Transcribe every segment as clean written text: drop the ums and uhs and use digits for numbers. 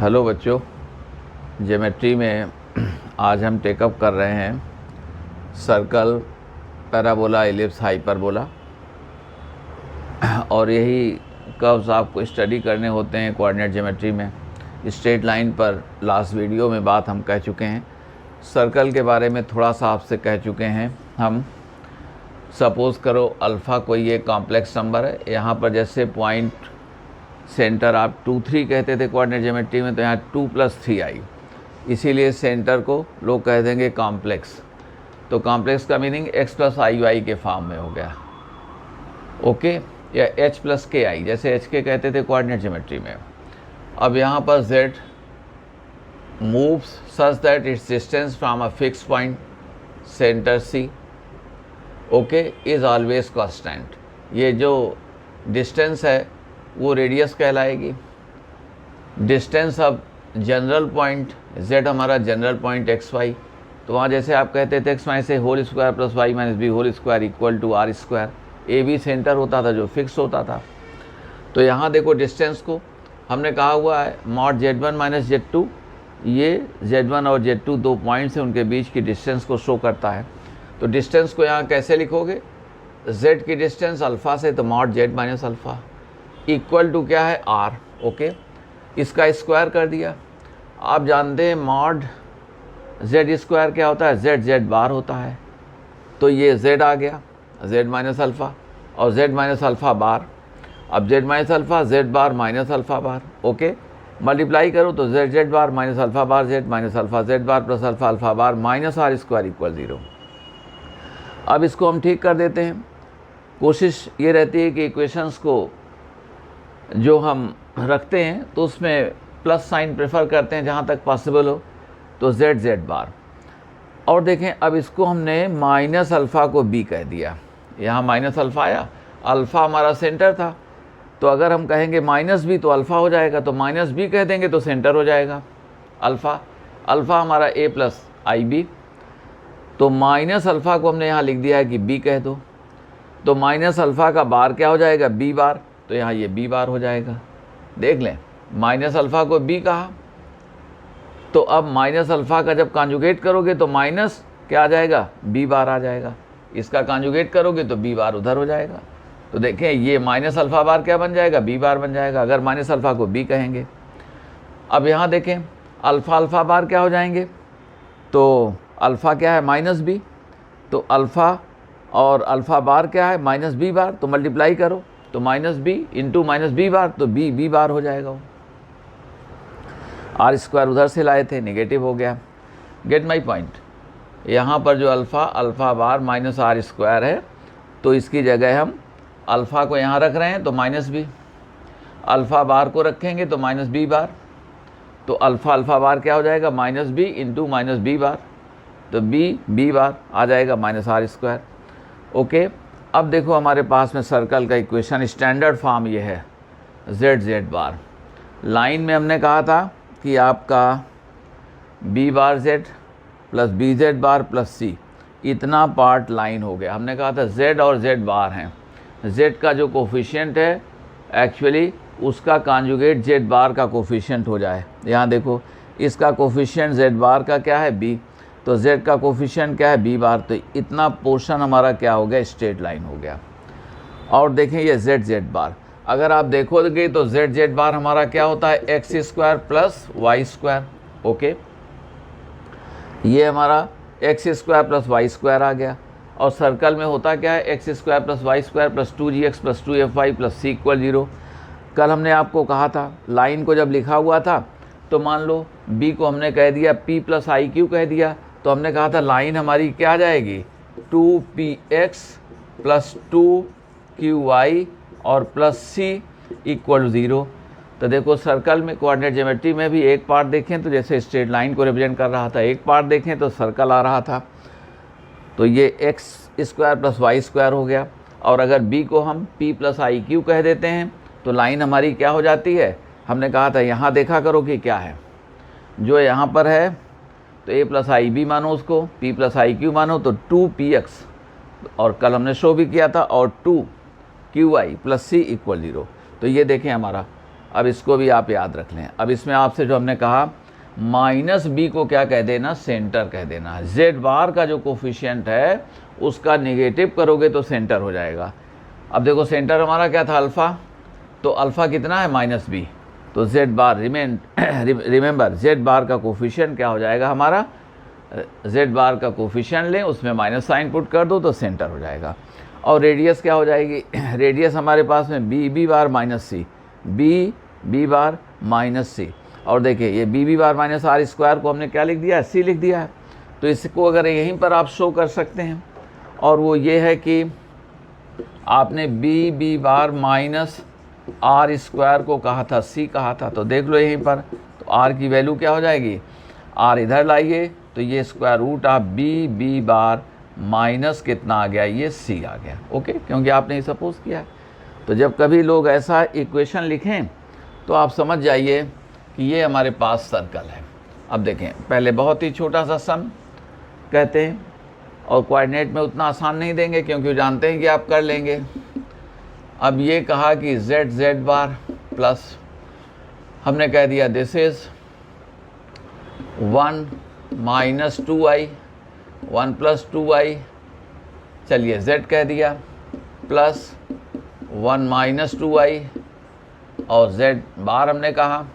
Hello बच्चों, geometry में आज हम टेकअप कर रहे हैं सर्कल, पैराबोला, एलिप्स, हाइपरबोला। और यही कर्व्स आपको स्टडी करने होते हैं कोऑर्डिनेट ज्योमेट्री में। स्ट्रेट लाइन पर लास्ट वीडियो में बात हम कह चुके हैं। सर्कल के बारे में थोड़ा सा आपसे कह चुके हैं हम। सपोज़ करो अल्फ़ा कोई एक कॉम्प्लेक्स नंबर है। यहाँ पर जैसे पॉइंट सेंटर आप 2, 3 कहते थे कोऑर्डिनेट ज्योमेट्री में, तो यहाँ 2 + 3 आई, इसीलिए सेंटर को लोग कह देंगे कॉम्प्लेक्स। तो कॉम्प्लेक्स का मीनिंग x + i के फॉर्म में हो गया, ओके, या h + ki, जैसे h के कहते थे कोऑर्डिनेट ज्योमेट्री में। अब यहाँ पर z moves such that its distance from a fix point centre c, okay, is always constant. ये जो डिस्टेंस है वो रेडियस कहलाएगी। डिस्टेंस अब जनरल पॉइंट z हमारा जनरल पॉइंट एक्स वाई, तो वहाँ जैसे आप कहते थे x - whole square + y - b होल स्क्वायर equal to r square. A b centre होता था जो फिक्स होता था। तो यहाँ देखो डिस्टेंस को हमने कहा हुआ है मॉड z1 - z2। ये z1 और z2 दो पॉइंट्स हैं, उनके बीच की डिस्टेंस को शो करता है। तो डिस्टेंस को यहाँ कैसे लिखोगे? z की डिस्टेंस अल्फ़ा से, तो mod z - alpha equal to क्या है r, ओके। इसका स्क्वायर कर दिया। आप जानते हैं मॉड z स्क्वायर क्या होता है? z बार होता है। तो ये z आ गया, z - अल्फ़ा और z - अल्फ़ा बार। अब z - अल्फ़ा z बार - अल्फ़ा बार, ओके, मल्टीप्लाई करो तो z बार - अल्फ़ा बार z - अल्फ़ा z बार + अल्फ़ा अल्फ़ा बार -r स्क्वायर इक्वल 0। अब इसको हम ठीक कर देते हैं। कोशिश ये रहती है कि इक्वेशंस को जो हम रखते हैं तो उसमें प्लस साइन प्रेफर करते हैं जहाँ तक पॉसिबल हो। तो z बार, और देखें अब इसको हमने -अल्फ़ा को b कह दिया। यहाँ -अल्फ़ा आया, अल्फ़ा हमारा सेंटर था, तो अगर हम कहेंगे -b तो अल्फ़ा हो जाएगा, तो -b कह देंगे तो सेंटर हो जाएगा अल्फ़ा। अल्फ़ा हमारा a + ib, तो -अल्फ़ा को हमने यहाँ लिख दिया है कि b कह दो। तो -अल्फ़ा का बार क्या हो जाएगा? b बार, तो यहाँ ये b बार हो जाएगा। देख लें, -अल्फ़ा को b कहा, तो अब -अल्फ़ा का जब कॉन्जुगेट करोगे तो माइनस क्या आ जाएगा? b बार आ जाएगा। इसका कॉन्जुगेट करोगे तो b बार उधर हो जाएगा। तो देखें ये -अल्फ़ा बार क्या बन जाएगा? b बार बन जाएगा, अगर -अल्फ़ा को b कहेंगे। अब यहाँ देखें अल्फ़ा बार क्या हो जाएंगे? तो अल्फ़ा क्या है? -b, तो अल्फ़ा और अल्फ़ा बार क्या है? -b बार, तो मल्टीप्लाई करो तो -b × -b बार, तो b बार हो जाएगा। वो r स्क्वायर उधर से लाए थे, नेगेटिव हो गया। Gate my point. यहाँ पर जो अल्फ़ा बार -r स्क्वायर है, तो इसकी जगह हम अल्फ़ा को यहाँ रख रहे हैं तो -b, अल्फ़ा बार को रखेंगे तो -b बार, तो अल्फ़ा बार क्या हो जाएगा? -b × -b बार, तो b बार आ जाएगा -r स्क्वायर, ओके। अब देखो हमारे पास में सर्कल का इक्वेशन स्टैंडर्ड फॉर्म ये है z बार। लाइन में हमने कहा था कि आपका b बार z + bz बार + c, इतना पार्ट लाइन हो गया। हमने कहा था z और z बार हैं, z का जो कोफिशिएंट है एक्चुअली उसका कॉन्जुगेट z बार का कोफिशिएंट हो जाए। यहाँ देखो इसका कोफिशिएंट z बार का क्या है? b, तो z का कोफिशिएंट क्या है? b बार, तो इतना पोर्शन हमारा क्या हो गया? स्ट्रेट लाइन हो गया। और देखें ये z बार, अगर आप देखोगे तो z बार हमारा क्या होता है? x² + y², okay. ये हमारा x² + y² आ गया। और सर्कल में होता क्या है? x² + y² + 2gx + 2fy + c = 0। कल हमने आपको कहा था लाइन को जब लिखा हुआ था तो मान लो b को हमने कह दिया p + iq कह दिया, तो हमने कहा था लाइन हमारी क्या आ जाएगी? 2px + 2qy और +c = 0। तो देखो सर्कल में कोऑर्डिनेट ज्योमेट्री में भी एक पार्ट देखें तो जैसे स्ट्रेट लाइन को रिप्रेजेंट कर रहा था, एक पार्ट देखें तो सर्कल आ रहा था, तो ये x² + y² हो गया। और अगर b को हम p + iq कह देते हैं तो लाइन हमारी क्या हो जाती है? हमने कहा था यहाँ देखा करो कि क्या है, जो यहाँ पर है तो a + ib मानो उसको, p + iq मानो, तो 2px, और कल हमने शो भी किया था, और 2qy + c = 0। तो ये देखें हमारा अब इसको भी आप याद रख लें। अब इसमें आपसे जो हमने कहा माइनस बी को क्या कह देना, सेंटर कह देना। जेड बार का जो कोफिशिएंट है उसका निगेटिव करोगे तो सेंटर हो जाएगा। अब देखो सेंटर हमारा क्या था, अल्फ़ा, तो अल्फ़ा कितना है, माइनस बी, तो जेड बार रिमेंबर जेड बार का कोफिशिएंट क्या हो जाएगा हमारा, जेड बार का कोफिशिएंट लें, उसमें माइनस साइन पुट कर दो तो सेंटर हो जाएगा। और रेडियस क्या हो जाएगी, रेडियस हमारे पास में b bar minus c, b bar minus c. और देखिए ये b bar minus r square को हमने क्या लिख दिया है, सी लिख दिया है। तो इसको अगर यहीं पर आप शो कर सकते हैं, और वो ये है कि आपने b bar minus r square को कहा था, सी कहा था, तो देख लो यहीं पर, तो आर की वैल्यू क्या हो जाएगी, आर इधर लाइए तो ये square root of B bar minus कितना आ गया, ये सी आ गया। ओके, क्योंकि आपने ये सपोज किया है। तो जब कभी लोग ऐसा इक्वेशन लिखें तो आप समझ जाइए कि ये हमारे पास सर्कल है। अब देखें, पहले बहुत ही छोटा सा सम कहते हैं, और कोऑर्डिनेट में उतना आसान नहीं देंगे क्योंकि जानते हैं कि आप कर लेंगे। अब ये कहा कि जेड बार प्लस, हमने कह दिया this is 1 minus 2i, 1 plus 2i, चलिए z कह दिया, प्लस 1 माइनस 2i, और z बार हमने कहा,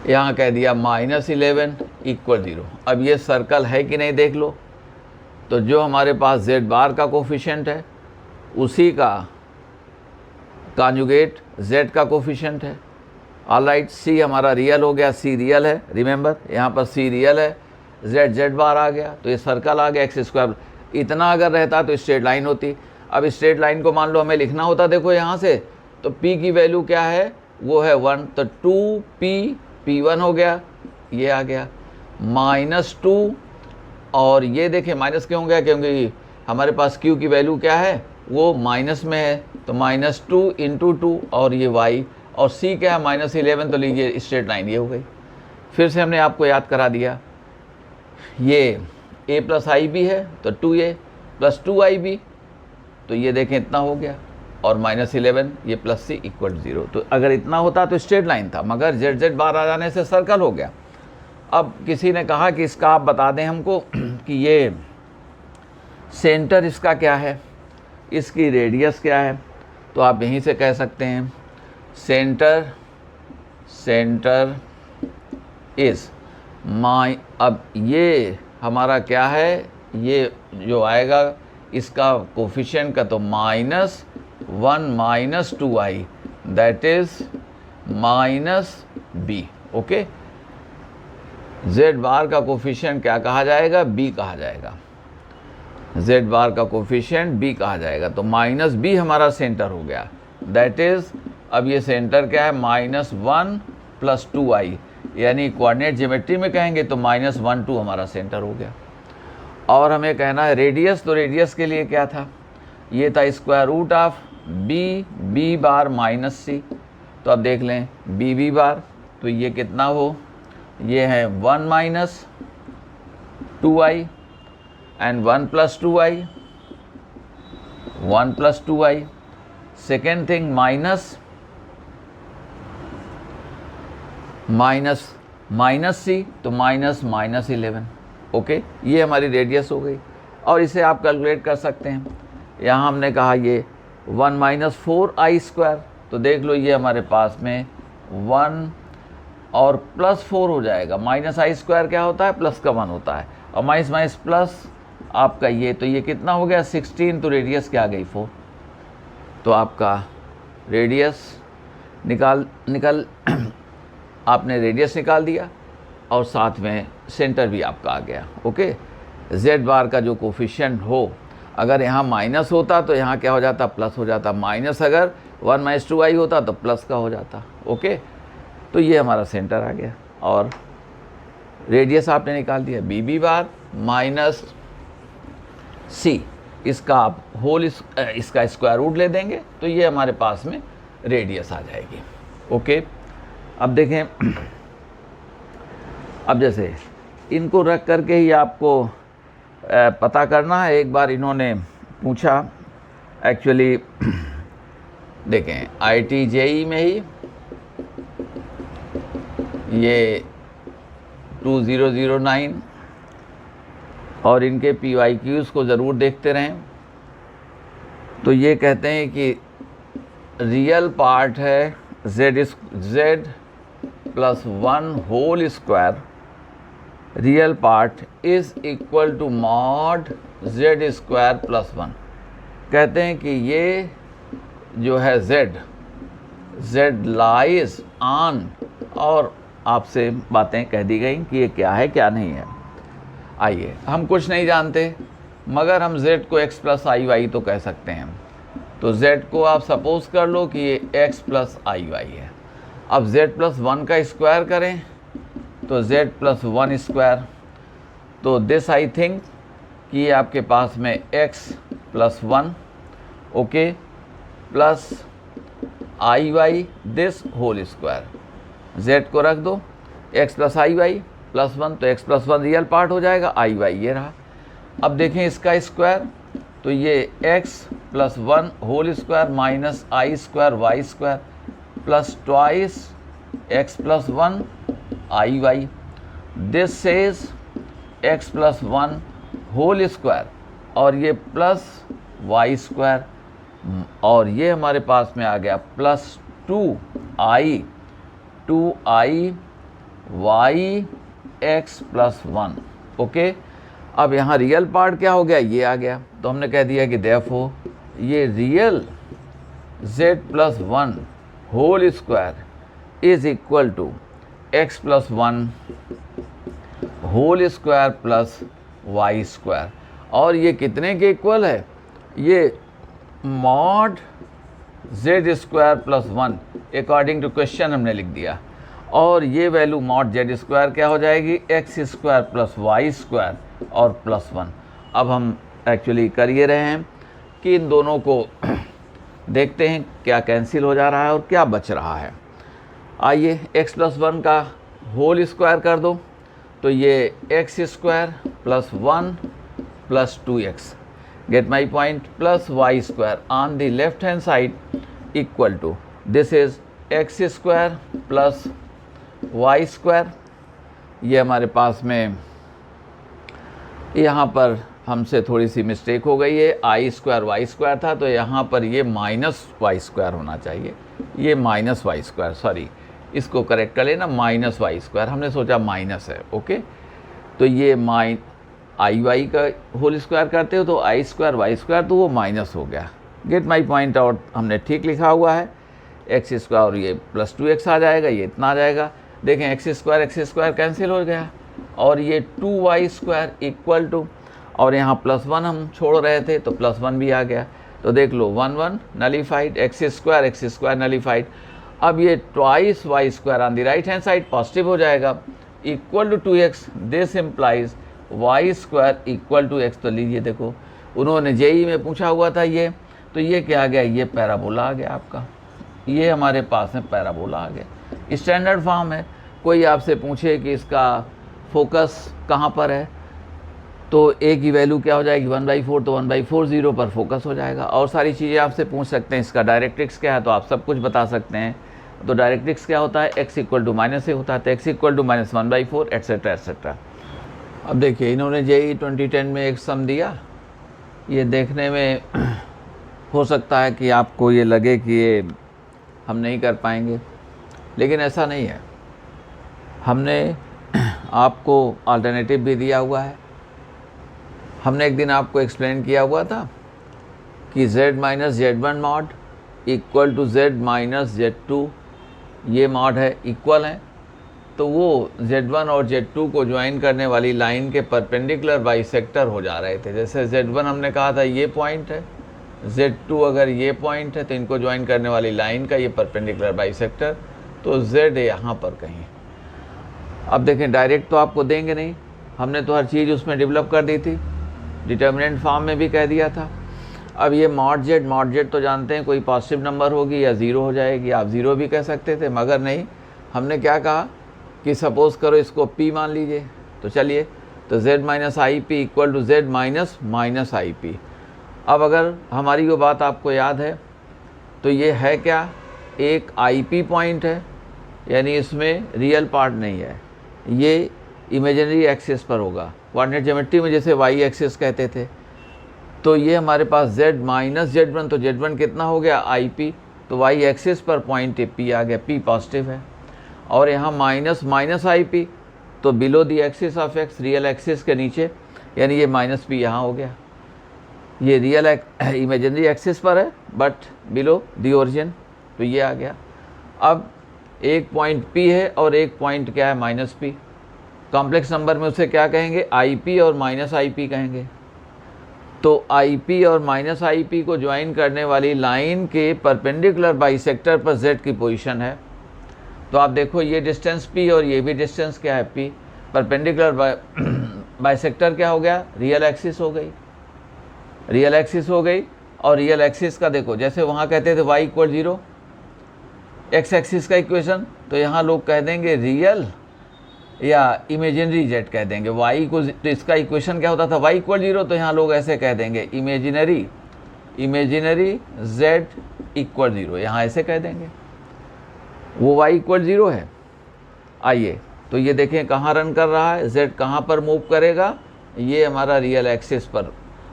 यहाँ कह दिया माइनस 11 इक्वल 0। अब ये सर्कल है कि नहीं देख लो, तो जो हमारे पास z बार का कोफिशिएंट है उसी का कॉन्जुगेट z का कोफिशिएंट है। ऑलराइट, c हमारा रियल हो गया, c रियल है, रिमेंबर यहाँ पर c रियल है, z बार आ गया, तो ये सर्कल आ गया एक्स स्क्वायर। इतना अगर रहता तो स्ट्रेट लाइन होती। अब स्ट्रेट लाइन को मान लो हमें लिखना होता, देखो यहाँ से, तो p की वैल्यू क्या है, वो है 1, तो 2p, p1 हो गया, ये आ गया, -2, और ये देखें माइनस क्यों हो गया, क्योंकि हमारे पास q की वैल्यू क्या है, वो माइनस में है, तो -2 × 2, और ये y, और c क्या है -11, तो लीजिए स्ट्रेट लाइन ये हो गई। फिर से हमने आपको याद करा दिया, ये a प्लस आई बी है, तो 2a प्लस 2ib, तो ये देखें इतना हो गया, और -11 ये प्लस c इक्वल 0। तो अगर इतना होता तो स्ट्रेट लाइन था, मगर z बार आ जाने से सर्कल हो गया। अब किसी ने कहा कि इसका आप बता दें हमको कि ये सेंटर इसका क्या है, इसकी रेडियस क्या है, तो आप यहीं से कह सकते हैं सेंटर इज माई, अब ये हमारा क्या है, ये जो आएगा इसका कोफिशिएंट का, तो -1 minus 2i, that is -b। Okay, z बार का कोफिशिएंट क्या कहा जाएगा, b कहा जाएगा, z बार का कोफिशिएंट b कहा जाएगा, तो -b हमारा सेंटर हो गया, दैट इज, अब ये सेंटर क्या है, -1 प्लस 2i, यानी कोऑर्डिनेट ज्योमेट्री में कहेंगे तो -1 2 हमारा सेंटर हो गया। और हमें कहना है रेडियस, तो रेडियस के लिए क्या था, ये था square root of B bar minus C, तो अब देख लें बी बार, तो ये कितना हो, ये है 1 minus 2i and 1 plus 2i, 1 plus 2i। Second thing minus C, तो -11। ओके, ये हमारी रेडियस हो गई, और इसे आप कैलकुलेट कर सकते हैं। यहाँ हमने कहा ये 1 माइनस 4i स्क्वायर, तो देख लो ये हमारे पास में 1 और +4 हो जाएगा। -i स्क्वायर क्या होता है, प्लस का 1 होता है, और माइनस प्लस आपका ये, तो ये कितना हो गया 16, तो रेडियस क्या आ गई 4। तो आपका रेडियस निकाल आपने रेडियस निकाल दिया, और साथ में सेंटर भी आपका आ गया। ओके, z बार का जो कोफिशिएंट हो, अगर यहाँ माइनस होता तो यहाँ क्या हो जाता, प्लस हो जाता, माइनस अगर 1 माइनस 2i होता तो प्लस का हो जाता। ओके, तो ये हमारा सेंटर आ गया, और रेडियस आपने निकाल दिया बी बार माइनस सी, इसका आप होल इसका स्क्वायर रूट ले देंगे, तो ये हमारे पास में रेडियस आ जाएगी। ओके, अब देखें, अब जैसे इनको रख करके ही आपको पता करना है। एक बार इन्होंने पूछा, एक्चुअली देखें IIT JEE में ही ये 2009 और इनके PYQs को ज़रूर देखते रहें। तो ये कहते हैं कि रियल पार्ट है z plus 1 whole square, real part is equal to mod z square plus 1। कहते हैं कि ये जो है z लाइज ऑन, और आपसे बातें कह दी गई कि ये क्या है क्या नहीं है। आइए, हम कुछ नहीं जानते मगर हम z को x प्लस आई वाई तो कह सकते हैं। तो z को आप सपोज कर लो कि ये x प्लस आई वाई है। अब z प्लस 1 का स्क्वायर करें तो z प्लस 1 स्क्वायर, तो दिस आई थिंक कि ये आपके पास में x plus 1 okay plus i y this whole square. z को रख दो x plus i y plus 1, तो x प्लस 1 रियल पार्ट हो जाएगा, आई वाई ये रहा। अब देखें इसका स्क्वायर, तो ये x plus 1 whole square minus i square y square plus twice x plus 1 i y. This says x plus 1 whole square और ये प्लस वाई स्क्वायर, और ये हमारे पास में आ गया plus 2i y x plus 1 okay. अब यहाँ रियल पार्ट क्या हो गया, ये आ गया। तो हमने कह दिया कि देयरफॉर ये real z plus 1 whole square is equal to x plus 1 whole square plus y square. और ये कितने के इक्वल है, ये mod z square plus 1 according to question हमने लिख दिया, और ये वैल्यू मॉड z स्क्वायर क्या हो जाएगी, x square plus y square और प्लस 1। अब हम एक्चुअली कर ये रहे हैं कि इन दोनों को देखते हैं क्या कैंसिल हो जा रहा है और क्या बच रहा है। आइए x प्लस 1 का होल स्क्वायर कर दो, तो ये x square plus 1 plus 2x, get my point, plus y square on the left hand side equal to this is x square plus y square. ये हमारे पास में यहाँ पर हमसे थोड़ी सी मिस्टेक हो गई है, आई स्क्वायर वाई स्क्वायर था, तो यहाँ पर ये माइनस वाई स्क्वायर होना चाहिए, ये माइनस वाई स्क्वायर, सॉरी इसको करेक्ट कर लेना, माइनस वाई स्क्वायर, हमने सोचा माइनस है ओके। तो ये आई वाई का होल स्क्वायर करते हो तो आई स्क्वायर वाई स्क्वायर, तो वो माइनस हो गया, गेट माई पॉइंट। और हमने ठीक लिखा हुआ है एक्स स्क्वायर, और ये प्लस 2x आ जाएगा, ये इतना आ जाएगा। देखें एक्स स्क्वायर कैंसिल हो गया, और ये 2y स्क्वायर इक्वल टू, और यहाँ प्लस 1 हम छोड़ रहे थे तो प्लस 1 भी आ गया। तो देख लो 1 1 नलीफाइड, एक्स स्क्वायर नलीफाइड। अब ये twice y square on the right hand side positive हो जाएगा, equal to 2x, this implies y square equal to x। तो लीजिए देखो, उन्होंने जेई में पूछा हुआ था ये, तो ये क्या आ गया, ये पैराबोला आ गया आपका, ये हमारे पास में पैराबोला आ गया। स्टैंडर्ड फॉर्म है। कोई आपसे पूछे कि इसका फोकस कहाँ पर है, तो a की वैल्यू क्या हो जाएगी 1/4, तो 1/4 0 पर फोकस हो जाएगा। और सारी चीज़ें आपसे पूछ सकते हैं, इसका डायरेक्ट्रिक्स क्या है, तो आप सब कुछ बता सकते हैं। तो डायरेक्ट्रिक्स क्या होता है, x इक्वल टू -a होता है, तो x equal to -1/4 etcetera etcetera. अब देखिए, इन्होंने JEE 2010 में एक सम दिया, ये देखने में हो सकता है कि आपको ये लगे कि ये हम नहीं कर पाएंगे, लेकिन ऐसा नहीं है। हमने आपको अल्टरनेटिव भी दिया हुआ है। हमने एक दिन आपको एक्सप्लेन किया हुआ था कि z minus Z1 mod equal to z minus Z2, ये मॉड है, इक्वल है। तो वो Z1 और Z2 को ज्वाइन करने वाली लाइन के परपेंडिकुलर बाइसेक्टर हो जा रहे थे। जैसे Z1 हमने कहा था ये पॉइंट है, Z2 अगर ये पॉइंट है, तो इनको ज्वाइन करने वाली लाइन का ये परपेंडिकुलर बाइसेक्टर, तो Z यहाँ पर कहीं। अब देखें, डायरेक्ट तो आपको देंगे नहीं, हमने तो हर चीज़ उसमें डेवलप कर दी थी, डिटर्मिनेंट फॉर्म में भी कह दिया था। अब ये मॉड जेड तो जानते हैं कोई पॉजिटिव नंबर होगी या ज़ीरो हो जाएगी, आप ज़ीरो भी कह सकते थे, मगर नहीं, हमने क्या कहा कि सपोज़ करो इसको p मान लीजिए। तो चलिए, तो z minus i p equal to z minus minus i p. अब अगर हमारी वो बात आपको याद है तो ये है क्या, एक IP पॉइंट है, यानी इसमें रियल पार्ट नहीं है, ये इमेजिनरी एक्सिस पर होगा। कोऑर्डिनेट ज्योमेट्री में जैसे y एक्सिस कहते थे, तो ये हमारे पास z माइनस Z1, तो Z1 कितना हो गया IP, तो y एक्सिस पर पॉइंट P आ गया, P पॉजिटिव है। और यहाँ माइनस माइनस IP, तो below the axis of x, real axis के नीचे, यानी ये माइनस P यहाँ हो गया। ये रियल इमेजिनरी एक्सिस पर है बट बिलो दी ओरिजिन, तो ये आ गया। अब एक पॉइंट P है और एक पॉइंट क्या है, माइनस P। कॉम्प्लेक्स नंबर में उसे क्या कहेंगे, IP और माइनस IP कहेंगे। तो IP और माइनस IP को ज्वाइन करने वाली लाइन के परपेंडिकुलर बाइसेक्टर पर Z की पोजीशन है। तो आप देखो ये डिस्टेंस P और ये भी डिस्टेंस क्या है P, परपेंडिकुलर बाइसेक्टर क्या हो गया, रियल एक्सिस हो गई, रियल एक्सिस हो गई। और रियल एक्सिस का देखो, जैसे वहाँ कहते थे y इक्वल 0, एक्स एक्सिस का इक्वेशन, तो यहाँ लोग कह देंगे रियल या इमेजिनरी z कह देंगे। y को, तो इसका इक्वेशन क्या होता था, y इक्वल 0, तो यहाँ लोग ऐसे कह देंगे इमेजिनरी z इक्वल 0, यहाँ ऐसे कह देंगे, वो y इक्वल 0 है। आइए तो ये देखें कहाँ रन कर रहा है, z कहाँ पर मूव करेगा, ये हमारा रियल एक्सिस पर,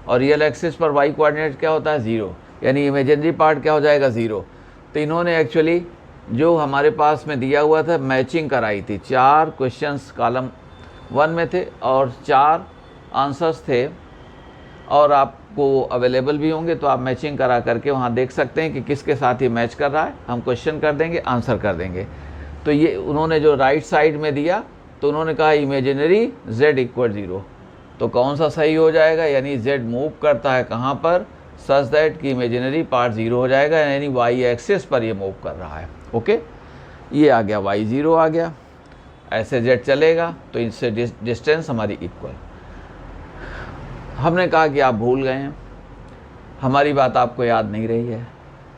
और रियल एक्सिस पर y कोऑर्डिनेट क्या होता है, 0, यानी इमेजिनरी पार्ट क्या हो जाएगा, 0। तो इन्होंने एक्चुअली जो हमारे पास में दिया हुआ था मैचिंग कराई थी, 4 क्वेश्चंस कॉलम 1 में थे और 4 आंसर्स थे, और आपको अवेलेबल भी होंगे, तो आप मैचिंग करा करके वहाँ देख सकते हैं कि किसके साथ ये मैच कर रहा है। हम क्वेश्चन कर देंगे, आंसर कर देंगे। तो ये उन्होंने जो राइट साइड में दिया, तो उन्होंने कहा इमेजिनरी z इक्वल 0, तो कौन सा सही हो जाएगा, यानी z मूव करता है कहाँ पर, सच दैट कि इमेजिनरी पार्ट 0 हो जाएगा, यानी y एक्सिस पर ये मूव कर रहा है। ओके, ये आ गया y 0 आ गया, ऐसे z चलेगा, तो इससे डिस्टेंस हमारी इक्वल। हमने कहा कि आप भूल गए हैं, हमारी बात आपको याद नहीं रही है,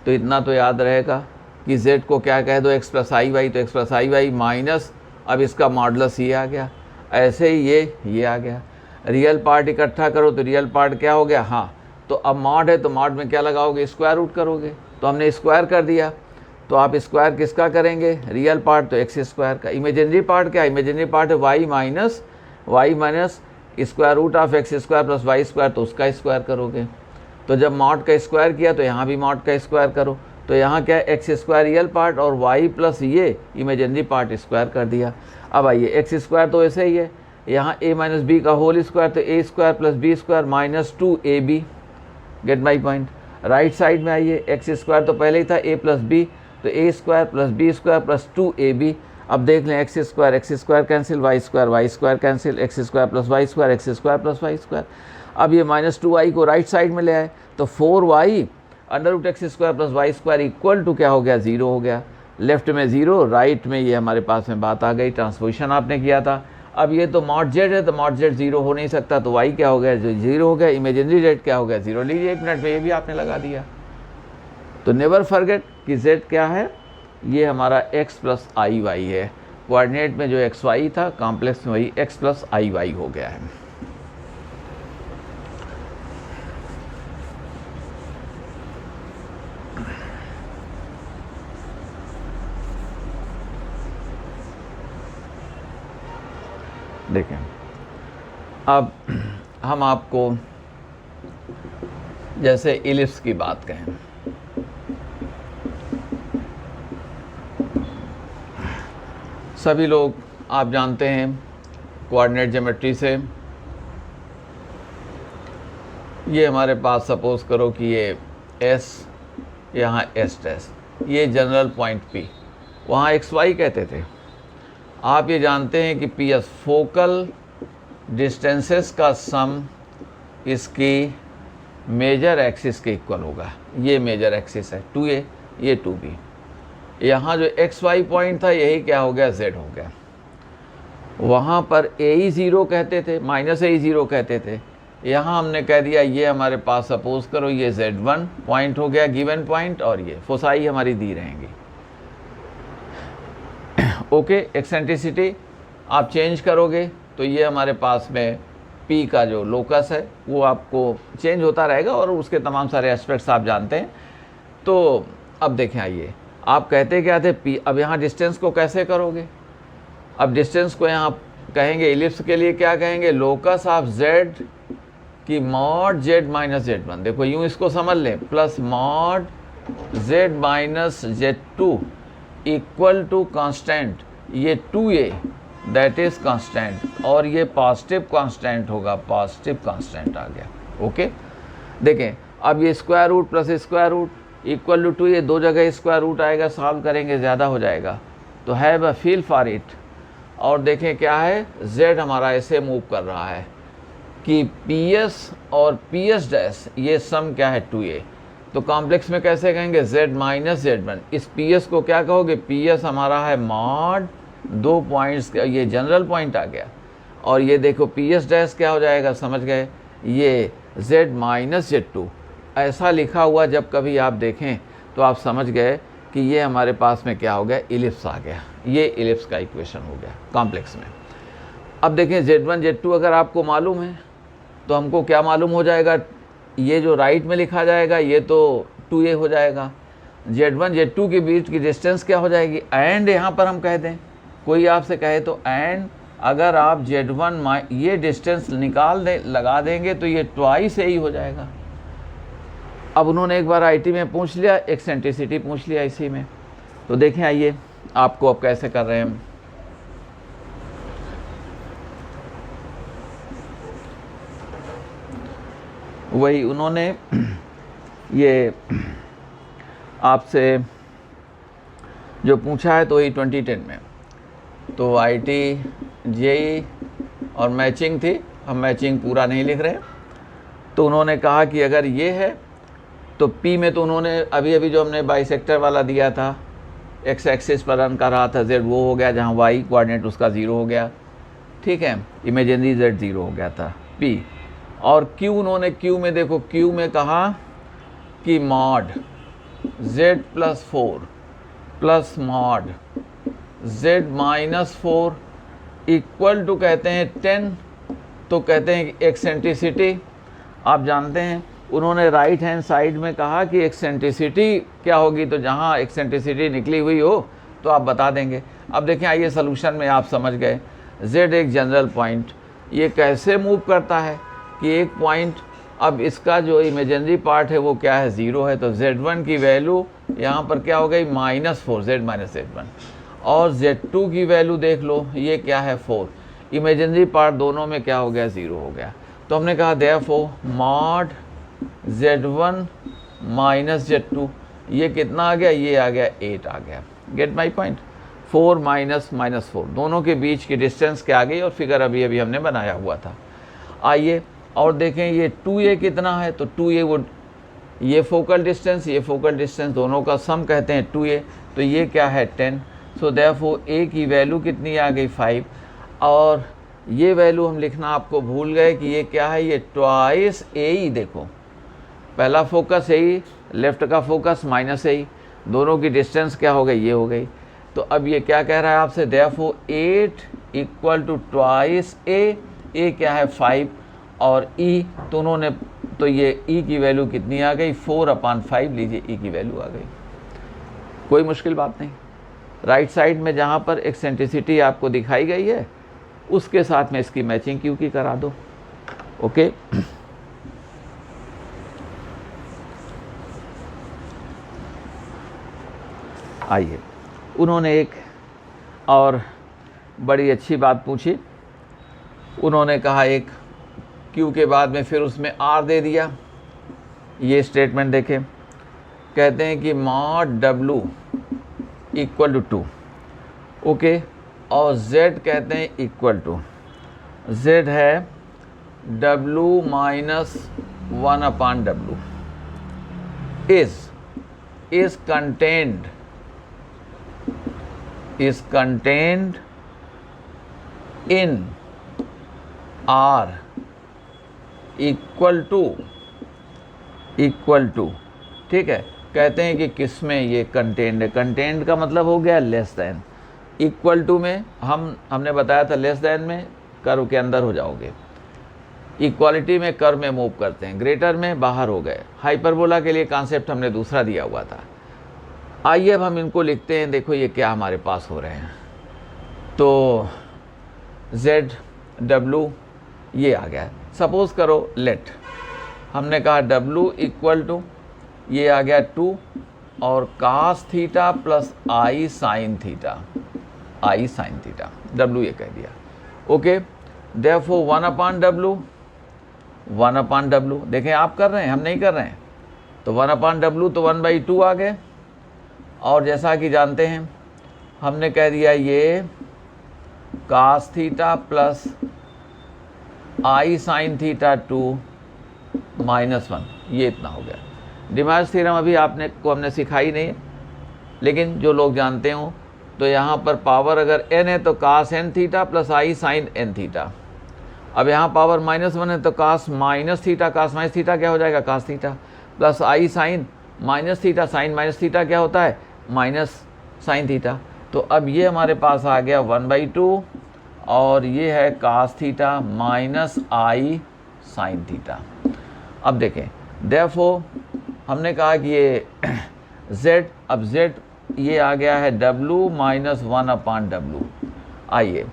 तो इतना तो याद रहेगा कि z को क्या कह दो, x प्लस आई वाई, तो x plus i Y minus, अब इसका मॉडुलस ये आ गया, ऐसे ही ये आ गया। रियल पार्ट इकट्ठा करो तो रियल पार्ट क्या हो गया, हाँ, तो अब मॉड है तो मॉड में क्या लगाओगे, स्क्वायर रूट करोगे, तो हमने स्क्वायर कर दिया। तो आप स्क्वायर किसका करेंगे, रियल पार्ट तो एक्स स्क्वायर का, इमेजिनरी पार्ट क्या, इमेजिनरी पार्ट है y minus square root of x square plus y square, तो उसका स्क्वायर करोगे। तो जब मॉड का स्क्वायर किया तो यहाँ भी मॉड का स्क्वायर करो, तो यहाँ क्या है, एक्स स्क्वायर रियल पार्ट और वाई प्लस ये इमेजिनरी पार्ट स्क्वायर कर दिया। अब आइए एक्स स्क्वायर तो ऐसे ही है, यहाँ a माइनस बी का होल स्क्वायर, तो a square plus b square minus 2ab, get my point. Right side में आइए, एक्स स्क्वायर तो पहले ही था a प्लस बी, तो a square plus b square plus 2ab। अब देख लें x square cancel, y square cancel, x square plus y square, x square plus y square. अब ये माइनस 2i को राइट साइड में ले आए, तो 4y under root x square plus y square equal to क्या हो गया, 0 हो गया। लेफ्ट में 0, राइट में ये हमारे पास में बात आ गई, ट्रांसपोजिशन आपने किया था। अब ये तो मॉड जेड है, तो मॉड जेड 0 हो नहीं सकता, तो y क्या हो गया, जो 0 हो गया, इमेजिनरी जेड क्या हो गया, 0। लीजिए 1 मिनट में ये भी आपने लगा दिया। तो नेवर फॉरगेट कि z क्या है, ये हमारा x प्लस आई वाई है। कोऑर्डिनेट में जो एक्स वाई था, कॉम्प्लेक्स में वही x प्लस आई वाई हो गया है। देखें, अब हम आपको जैसे इलिप्स की बात कहें, सभी लोग आप जानते हैं कोऑर्डिनेट ज्योमेट्री से, ये हमारे पास सपोज करो कि ये S, यहाँ S टेस्ट, ये जनरल पॉइंट P, वहाँ XY कहते थे। आप ये जानते हैं कि PS फोकल डिस्टेंसेस का सम इसकी मेजर एक्सिस के इक्वल होगा। ये मेजर एक्सिस है 2a, ये 2b। यहाँ जो XY पॉइंट था यही क्या हो गया, Z हो गया। वहाँ पर a 0 कहते थे, माइनस a 0 कहते थे, यहाँ हमने कह दिया ये हमारे पास सपोज करो ये Z1 पॉइंट हो गया, गिवन पॉइंट, और ये फोसाई हमारी दी रहेंगी। ओके, एक्सेंट्रिसिटी आप चेंज करोगे तो ये हमारे पास में P का जो लोकस है वो आपको चेंज होता रहेगा, और उसके तमाम सारे एस्पेक्ट्स आप जानते हैं। तो अब देखें आइए, आप कहते क्या थे P, अब यहाँ डिस्टेंस को कैसे करोगे? अब डिस्टेंस को यहाँ कहेंगे इलिप्स के लिए क्या कहेंगे, लोकस ऑफ z की मॉड z माइनस z1। देखो यूँ इसको समझ लें, प्लस mod z minus z2 equal to constant, ये 2a दैट इज कांस्टेंट, और ये पॉजिटिव कांस्टेंट होगा, पॉजिटिव कांस्टेंट आ गया। ओके, देखें अब ये square root plus square root equal to 2, ये दो जगह स्क्वायर रूट आएगा, सॉल्व करेंगे ज़्यादा हो जाएगा, तो have a feel for it. और देखें क्या है, z हमारा ऐसे मूव कर रहा है कि PS और PS डैश ये सम क्या है 2a, तो कॉम्प्लेक्स में कैसे कहेंगे z माइनस z1। इस PS को क्या कहोगे, PS हमारा है मॉड 2 पॉइंट्स, ये जनरल पॉइंट आ गया, और ये देखो PS डैश क्या हो जाएगा, समझ गए, ये z माइनस z2 ऐसा लिखा हुआ जब कभी आप देखें तो आप समझ गए कि ये हमारे पास में क्या हो गया, इलिप्स आ गया। ये इलिप्स का इक्वेशन हो गया कॉम्प्लेक्स में। अब देखें z1 z2 अगर आपको मालूम है तो हमको क्या मालूम हो जाएगा, ये जो राइट में लिखा जाएगा ये तो 2a हो जाएगा, z1 z2 के बीच की डिस्टेंस क्या हो जाएगी, एंड यहाँ पर हम कह दें, कोई आपसे कहे तो एंड अगर आप z1 ये डिस्टेंस निकाल दें, लगा देंगे तो ये ट्वाइस a ही हो जाएगा। अब उन्होंने एक बार IT में पूछ लिया, एक्सेंट्रिसिटी पूछ लिया इसी में, तो देखें आइए आपको अब कैसे कर रहे हैं हम। वही उन्होंने ये आपसे जो पूछा है तो वही 2010 में, तो IT JEE और मैचिंग थी, हम मैचिंग पूरा नहीं लिख रहे। तो उन्होंने कहा कि अगर ये है तो P में तो उन्होंने अभी अभी जो हमने बाइसेक्टर वाला दिया था, एक्स एक्सिस पर रन कर रहा था z, वो हो गया, जहाँ y कोऑर्डिनेट उसका 0 हो गया, ठीक है, इमेजिनरी z 0 हो गया था P। और Q उन्होंने Q में देखो, Q में कहा कि mod z plus 4 plus mod z minus 4 equal to कहते हैं 10, तो कहते हैं कि एक्सेंट्रिसिटी आप जानते हैं, उन्होंने राइट हैंड साइड में कहा कि एक्सेंट्रिसिटी क्या होगी, तो जहाँ एक्सेंट्रिसिटी निकली हुई हो तो आप बता देंगे। अब देखें आइए सोल्यूशन में आप समझ गए, z एक जनरल पॉइंट, ये कैसे मूव करता है कि एक पॉइंट, अब इसका जो इमेजिनरी पार्ट है वो क्या है, 0 है, तो z1 की वैल्यू यहाँ पर क्या हो गई, -4 z माइनस z1, और z2 की वैल्यू देख लो, ये क्या है 4, इमेजिनरी पार्ट दोनों में क्या हो गया, 0 हो गया। तो हमने कहा therefore mod z1 minus z2, ये कितना आ गया, ये आ गया 8 आ गया। गेट माई पॉइंट, 4 माइनस -4 दोनों के बीच की डिस्टेंस क्या आ गई, और फिगर अभी अभी हमने बनाया हुआ था। आइए और देखें ये 2a कितना है, तो 2a वो ये फोकल डिस्टेंस, ये फोकल डिस्टेंस दोनों का सम कहते हैं 2a, तो ये क्या है 10। सो देयरफॉर a की वैल्यू कितनी आ गई 5, और ये वैल्यू हम लिखना आपको भूल गए कि ये क्या है, ये ट्वाइस a ही, देखो पहला फोकस a, लेफ्ट का फोकस -a, दोनों की डिस्टेंस क्या हो गई, ये हो गई। तो अब ये क्या कह रहा है आपसे, therefore 8 equal to twice a क्या है 5, और e तो उन्होंने, तो ये e की वैल्यू कितनी आ गई, 4/5 लीजिए, e की वैल्यू आ गई। कोई मुश्किल बात नहीं। राइट साइड में जहाँ पर एक्सेंट्रिसिटी आपको दिखाई गई है उसके साथ में इसकी मैचिंग Q की करा दो। ओके, आइए उन्होंने एक और बड़ी अच्छी बात पूछी, उन्होंने कहा एक Q के बाद में फिर उसमें R दे दिया। ये स्टेटमेंट देखें, कहते हैं कि मॉड W इक्वल टू 2, ओके, और Z कहते हैं इक्वल टू, Z है W minus 1/W is contained in R equal to, ठीक है, कहते हैं कि किस में ये कंटेंड है, कंटेंड का मतलब हो गया लेस दैन, इक्वल टू में हमने बताया था लेस दैन में कर्व के अंदर हो जाओगे, इक्वालिटी में कर्व में मूव करते हैं, ग्रेटर में बाहर हो गए, हाइपरबोला के लिए कॉन्सेप्ट हमने दूसरा दिया हुआ था। आइए अब हम इनको लिखते हैं। देखो ये क्या हमारे पास हो रहे हैं, तो z w ये आ गया। सपोज़ करो लेट, हमने कहा w इक्वल टू ये आ गया 2 और cos theta plus i sine theta, w ये कह दिया। ओके, देयरफॉर 1/w, देखें आप कर रहे हैं, हम नहीं कर रहे हैं, तो 1/w तो 1/2 आ गए। और जैसा कि जानते हैं हमने कह दिया ये cos theta plus i sine theta 2 -1, ये इतना हो गया। डिमार्स थ्योरम अभी हमने सिखाई नहीं है, लेकिन जो लोग जानते हो तो यहाँ पर पावर अगर n है तो cos n theta plus i sine n theta. अब यहाँ पावर -1 है तो cos minus theta, cos minus theta क्या हो जाएगा, cos theta plus i sine minus theta, sine minus theta क्या होता है, माइनस साइन थीटा। तो अब ये हमारे पास आ गया 1/2 और ये है cos theta minus i sine theta. अब देखें, देयरफॉर हमने कहा कि ये z, अब z ये आ गया है w माइनस 1/w। आइए,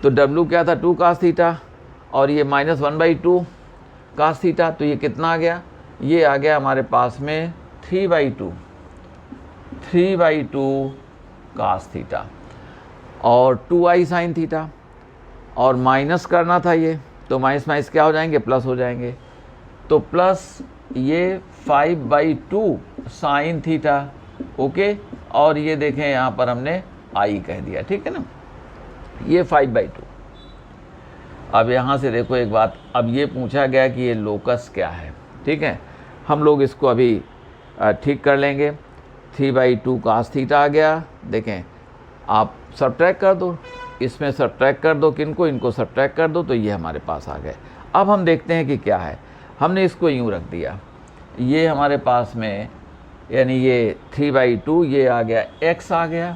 तो w क्या था, 2 cos थीटा और ये माइनस 1/2 cos थीटा, तो ये कितना आ गया, ये आ गया हमारे पास में 3/2 cos थीटा और 2i साइन थीटा, और माइनस करना था ये, तो माइनस माइनस क्या हो जाएंगे, प्लस हो जाएंगे। तो प्लस ये 5/2 साइन थीटा। ओके, और ये देखें यहाँ पर हमने i कह दिया, ठीक है ना, ये 5/2। अब यहाँ से देखो एक बात, अब ये पूछा गया कि ये लोकस क्या है, ठीक है, हम लोग इसको अभी ठीक कर लेंगे। 3/2 cos थीटा आ गया। देखें आप सब्ट्रैक्ट कर दो, इसमें सब्ट्रैक्ट कर दो, किनको, इनको सब्ट्रैक्ट कर दो, तो ये हमारे पास आ गए। अब हम देखते हैं कि क्या है। हमने इसको यूँ रख दिया, ये हमारे पास में यानी ये 3/2 ये आ गया, x आ गया,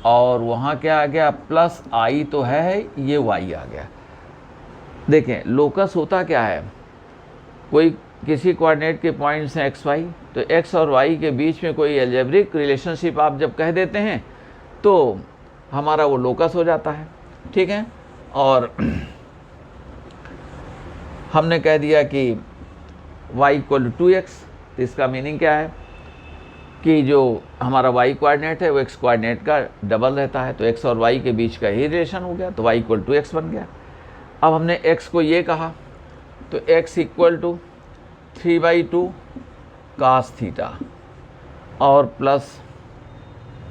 और वहाँ क्या आ गया, प्लस i तो है, ये y आ गया। देखें लोकस होता क्या है, कोई किसी कोऑर्डिनेट के पॉइंट्स हैं x y, तो x और y के बीच में कोई अलजेब्रिक रिलेशनशिप आप जब कह देते हैं तो हमारा वो लोकस हो जाता है, ठीक है। और हमने कह दिया कि y इक्वल टू 2x, तो इसका मीनिंग क्या है कि जो हमारा y कोऑर्डिनेट है वो x कोऑर्डिनेट का डबल रहता है, तो x और y के बीच का ही रिलेशन हो गया, तो y इक्वल टू x बन गया। अब हमने x को ये कहा, तो x इक्वल टू 3/2 cos थीटा और प्लस,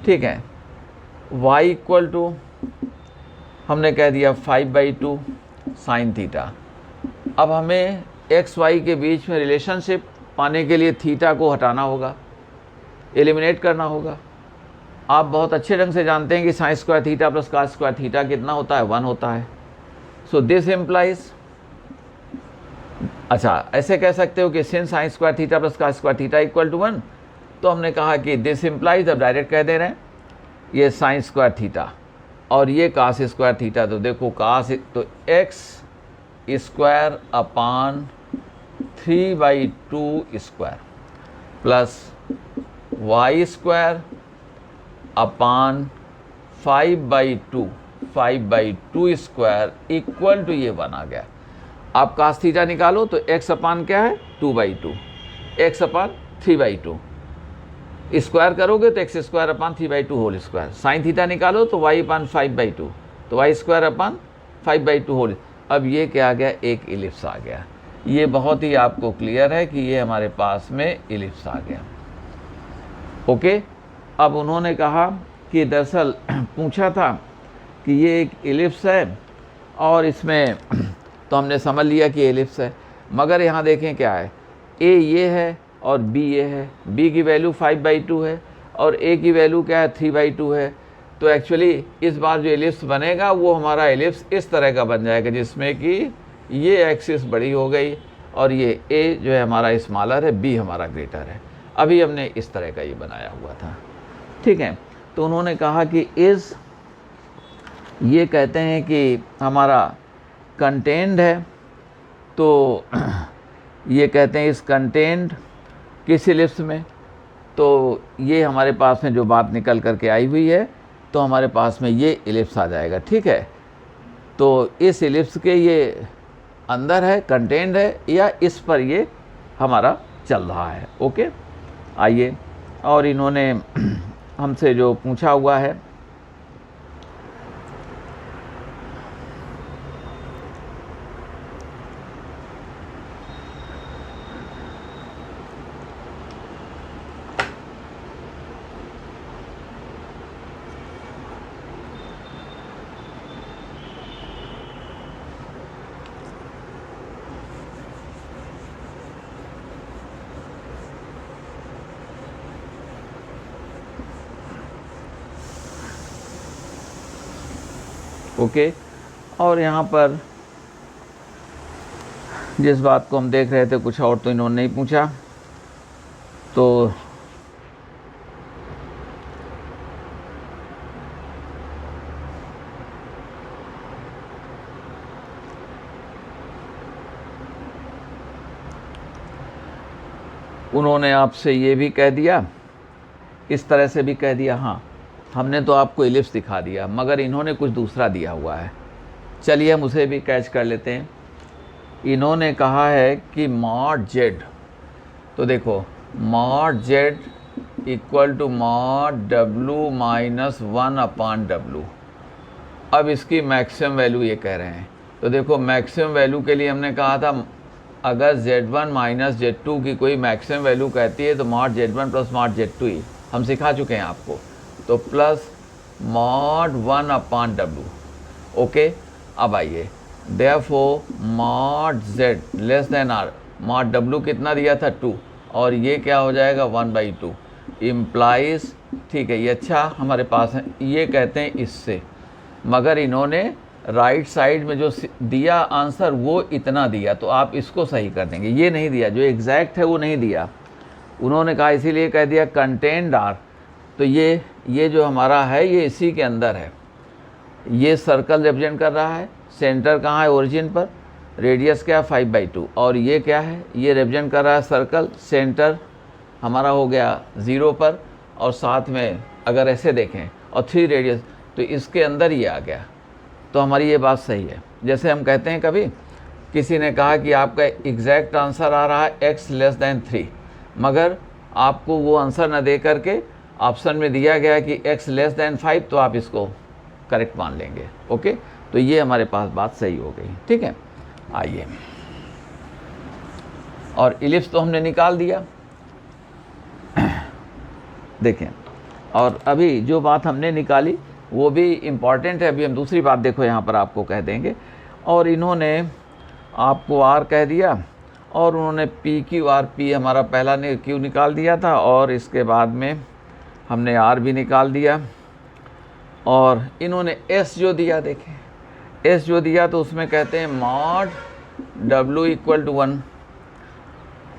ठीक है, y इक्वल टू हमने कह दिया 5/2 साइन थीटा। अब हमें x y के बीच में रिलेशनशिप पाने के लिए थीटा को हटाना होगा, एलिमिनेट करना होगा। आप बहुत अच्छे ढंग से जानते हैं कि sign square theta plus cos square theta कितना होता है, 1 होता है। सो दिस इम्प्लाइज, अच्छा ऐसे कह सकते हो कि since sine square theta plus cos square theta equal to 1, तो हमने कहा कि दिस इम्प्लाइज, अब डायरेक्ट कह दे रहे हैं, ये साइन स्क्वायर थीटा और ये कॉस स्क्वायर थीटा, तो देखो कॉस तो x square upon 3/2 square plus y square upon 5/2 square equal to ये 1 आ गया। आप cos थीटा निकालो तो x अपान क्या है, 2/2, x अपान 3/2, स्क्वायर करोगे तो x square upon 3/2 whole square. Sine theta निकालो तो y अपान 5/2, तो y स्क्वायर अपान 5/2 होल। अब ये क्या आ गया, एक इलिप्स आ गया। ये बहुत ही आपको क्लियर है कि ये हमारे पास में इलिप्स आ गया। ओके, अब उन्होंने कहा कि दरअसल पूछा था कि ये एक इलिप्स है और इसमें तो हमने समझ लिया कि इलिप्स है, मगर यहाँ देखें क्या है, a ये है और b ये है, b की वैल्यू 5/2 है और a की वैल्यू क्या है, 3/2 है। तो एक्चुअली इस बार जो इलिप्स बनेगा वो हमारा इलिप्स इस तरह का बन जाएगा, जिसमें कि ये एक्सिस बड़ी हो गई और ये a जो है हमारा स्मॉलर है, b हमारा ग्रेटर है। अभी हमने इस तरह का ये बनाया हुआ था, ठीक है। तो उन्होंने कहा कि इस ये कहते हैं कि हमारा कंटेंट है, तो ये कहते हैं इस कंटेंट किस इलिप्स में, तो ये हमारे पास में जो बात निकल करके आई हुई है, तो हमारे पास में ये इलिप्स आ जाएगा, ठीक है। तो इस इलिप्स के ये अंदर है, कंटेंट है, या इस पर ये हमारा चल रहा है। ओके, आइए, और इन्होंने हमसे जो पूछा हुआ है, ओके, और यहाँ पर जिस बात को हम देख रहे थे कुछ और तो इन्होंने नहीं पूछा, तो उन्होंने आपसे ये भी कह दिया, इस तरह से भी कह दिया, हाँ हमने तो आपको इलिप्स दिखा दिया, मगर इन्होंने कुछ दूसरा दिया हुआ है। चलिए हम उसे भी कैच कर लेते हैं। इन्होंने कहा है कि मॉड जेड, तो देखो mod z equal to mod डब्लू माइनस 1/W। अब इसकी मैक्सिमम वैल्यू ये कह रहे हैं, तो देखो मैक्सिमम वैल्यू के लिए हमने कहा था अगर Z1 माइनस Z2 की कोई मैक्सिमम वैल्यू कहती है तो mod Z1 plus mod Z2 ही हम सिखा चुके हैं आपको, तो प्लस मॉड 1/W। ओके, अब आइए, therefore mod Z less than R, mod W कितना दिया था 2, और ये क्या हो जाएगा 1/2 इम्प्लाइज, ठीक है, ये अच्छा हमारे पास है, ये कहते हैं इससे, मगर इन्होंने राइट साइड में जो दिया आंसर वो इतना दिया, तो आप इसको सही कर देंगे, ये नहीं दिया, जो एग्जैक्ट है वो नहीं दिया। उन्होंने कहा इसीलिए कह दिया कंटेंट आर, तो ये जो हमारा है ये इसी के अंदर है, ये सर्कल रिप्रेजेंट कर रहा है, सेंटर कहाँ है ओरिजिन पर, रेडियस क्या है 5/2, और ये क्या है, ये रिप्रेजेंट कर रहा है सर्कल, सेंटर हमारा हो गया 0 पर, और साथ में अगर ऐसे देखें और 3 रेडियस, तो इसके अंदर ये आ गया, तो हमारी ये बात सही है। जैसे हम कहते हैं कभी किसी ने कहा कि आपका एग्जैक्ट आंसर आ रहा है x लेस दैन 3, मगर आपको वो आंसर न दे करके ऑप्शन में दिया गया है कि x लेस दैन 5, तो आप इसको करेक्ट मान लेंगे। ओके, तो ये हमारे पास बात सही हो गई, ठीक है। आइए, और इलिप्स तो हमने निकाल दिया, देखें, और अभी जो बात हमने निकाली वो भी इम्पॉर्टेंट है। अभी हम दूसरी बात देखो यहाँ पर आपको कह देंगे, और इन्होंने आपको R कह दिया, और उन्होंने PQR, P हमारा पहला ने Q निकाल दिया था, और इसके बाद में हमने R भी निकाल दिया, और इन्होंने S जो दिया, देखें S जो दिया तो उसमें कहते हैं मॉड W इक्वल टू 1,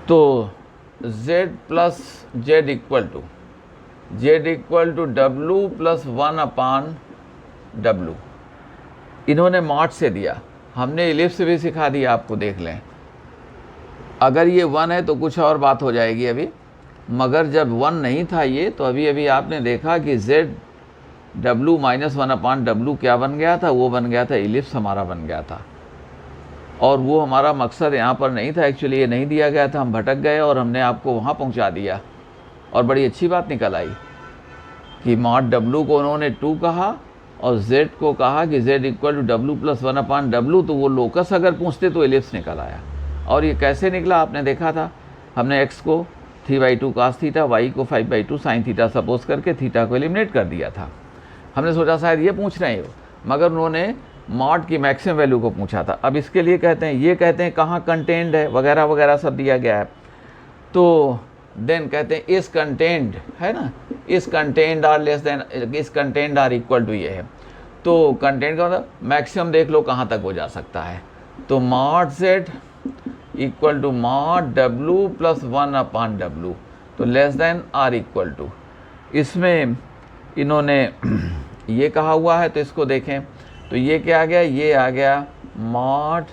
तो Z plus Z equal to W plus 1/W, इन्होंने मॉड से दिया, हमने इलिप्स भी सिखा दिया आपको, देख लें। अगर ये 1 है तो कुछ और बात हो जाएगी अभी, मगर जब 1 नहीं था ये, तो अभी अभी आपने देखा कि ZW माइनस 1/W क्या बन गया था, वो बन गया था इलिप्स हमारा बन गया था, और वो हमारा मकसद यहाँ पर नहीं था, एक्चुअली ये नहीं दिया गया था, हम भटक गए और हमने आपको वहाँ पहुँचा दिया, और बड़ी अच्छी बात निकल आई कि मॉड W को उन्होंने 2 कहा, और Z को कहा कि Z equal to W plus 1/W, तो वो लोकस अगर पूछते तो इलिप्स निकल आया। और ये कैसे निकला आपने देखा था, हमने x को 3/2 cos थीटा, y को 5/2 sin थीटा सपोज करके थीटा को एलिमिनेट कर दिया था। हमने सोचा शायद ये पूछ रहे हो, मगर उन्होंने मॉड की मैक्सिमम वैल्यू को पूछा था। अब इसके लिए कहते हैं, ये कहते हैं कहाँ कंटेंट है वगैरह वगैरह सब दिया गया है, तो देन कहते हैं इस कंटेंट है ना, इस कंटेंट आर लेस देन, इस कंटेंट आर इक्वल टू ये है, तो कंटेंट का मतलब मैक्सिमम देख लो कहाँ तक हो जा सकता है, तो mod Z equal to mod W plus 1/W, तो less than r equal to, इसमें इन्होंने ये कहा हुआ है, तो इसको देखें तो ये क्या आ गया, ये आ गया mod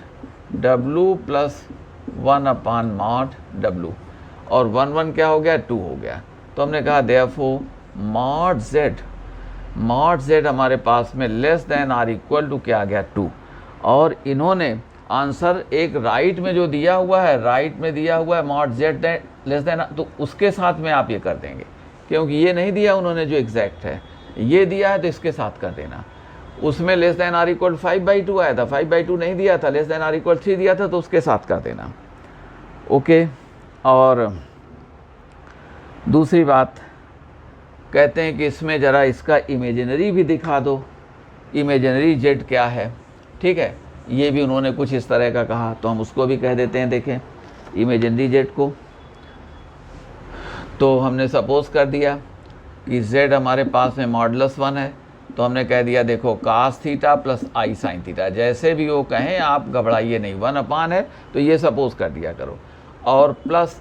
W plus 1/mod W, और 1 1 क्या हो गया 2 हो गया, तो हमने कहा देयरफॉर मॉड z हमारे पास में less than r equal to क्या आ गया 2। और इन्होंने आंसर एक राइट में जो दिया हुआ है, राइट में दिया हुआ है मॉड z लेस देन, तो उसके साथ में आप ये कर देंगे, क्योंकि ये नहीं दिया उन्होंने जो एग्जैक्ट है, ये दिया है तो इसके साथ कर देना। उसमें लेस देन आर इक्वल 5/2 आया था, 5/2 नहीं दिया था, लेस देन आर इक्वल 3 दिया था, तो उसके साथ कर देना। ओके। और दूसरी बात कहते हैं कि इसमें ज़रा इसका इमेजिनरी भी दिखा दो, इमेजिनरी जेड क्या है, ठीक है, ये भी उन्होंने कुछ इस तरह का कहा, तो हम उसको भी कह देते हैं। देखें इमेजिनरी जेड को, तो हमने सपोज कर दिया कि z हमारे पास में मॉडुलस 1 है, तो हमने कह दिया देखो cos थीटा प्लस आई साइन थीटा, जैसे भी वो कहें आप घबराइए नहीं, 1/, है तो ये सपोज कर दिया करो। और प्लस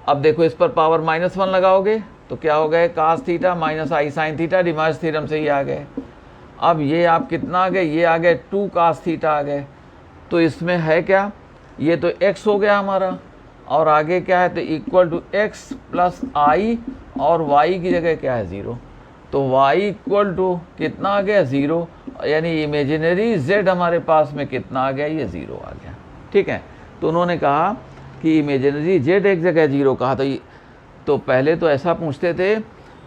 अब देखो इस पर पावर -1 लगाओगे तो क्या हो गए, cos थीटा माइनस आई साइन थीटा, डिमार्स थ्योरम से ही आ गए। अब ये आप कितना आ गए, ये आ गए 2 cos थीटा आ गए, तो इसमें है क्या, ये तो x हो गया हमारा, और आगे क्या है, तो इक्वल टू x प्लस आई, और y की जगह क्या है 0, तो y इक्वल टू कितना आ गया 0, यानी इमेजिनरी z हमारे पास में कितना आ गया, ये 0 आ गया। ठीक है, तो उन्होंने कहा कि इमेजिनरी z एक जगह 0 कहा, तो पहले तो ऐसा पूछते थे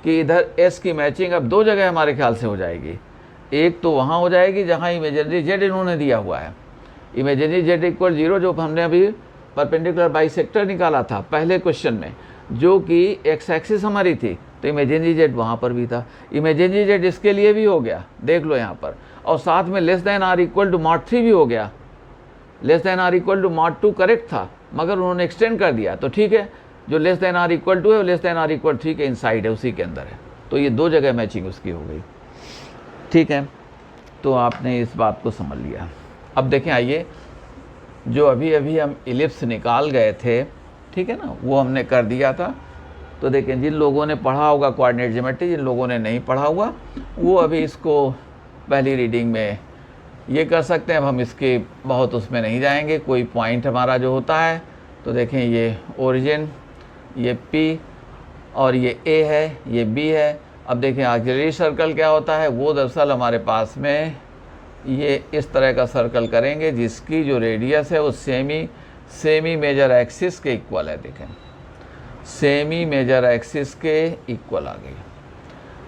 कि इधर s की मैचिंग अब 2 जगह हमारे ख्याल से हो जाएगी, एक तो वहाँ हो जाएगी जहाँ इमेजिनरी z इन्होंने दिया हुआ है, इमेजिनरी z इक्वल 0 जो हमने अभी परपेंडिकुलर बाइसेक्टर निकाला था पहले क्वेश्चन में, जो कि एक्स एक्सिस हमारी थी, तो इमेजिनरी z वहाँ पर भी था, इमेजिनरी z इसके लिए भी हो गया, देख लो यहाँ पर, और साथ में less than r equal to mod 3 भी हो गया, less than r equal to mod 2 correct था, मगर उन्होंने एक्सटेंड कर दिया, तो ठीक है, जो लेस देन आर इक्वल 2 है, लेस देन आर इक्वल 3 के इनसाइड है, उसी के अंदर है, तो ये 2 जगह मैचिंग उसकी हो गई। ठीक है, तो आपने इस बात को समझ लिया। अब देखें, आइए जो अभी अभी हम इलिप्स निकाल गए थे, ठीक है ना, वो हमने कर दिया था, तो देखें जिन लोगों ने पढ़ा होगा कोऑर्डिनेट ज्योमेट्री, जिन लोगों ने नहीं पढ़ा हुआ वो अभी इसको पहली रीडिंग में ये कर सकते हैं। अब हम इसके बहुत उसमें नहीं जाएंगे, कोई पॉइंट हमारा जो होता है, तो देखें ये ओरिजिन, ये P और ये A है, ये B है। अब देखें ऑक्सिलरी सर्कल क्या होता है, वो दरअसल हमारे पास में ये इस तरह का सर्कल करेंगे जिसकी जो रेडियस है वो सेमी मेजर एक्सिस के इक्वल है। देखें सेमी मेजर एक्सिस के इक्वल आ गई,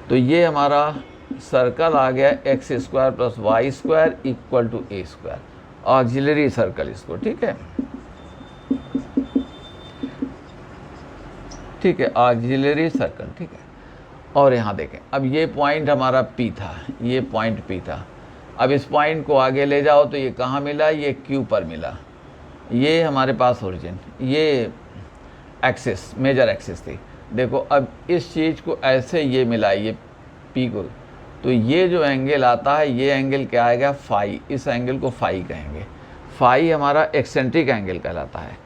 तो ये हमारा सर्कल आ गया x² plus y² equal to a², auxiliary circle इसको, ठीक है, ठीक है, ऑक्सिलरी सर्कल, ठीक है। और यहाँ देखें, अब ये पॉइंट हमारा P था, ये पॉइंट P था, अब इस पॉइंट को आगे ले जाओ तो ये कहाँ मिला, ये Q पर मिला, ये हमारे पास ओरिजिन, ये एक्सिस मेजर एक्सिस थी। देखो अब इस चीज़ को ऐसे ये मिला, ये P को, तो ये जो एंगल आता है, ये एंगल क्या आएगा, फाई, इस एंगल को फाई कहेंगे, फाई हमारा एक्सेंट्रिक एंगल कहलाता है,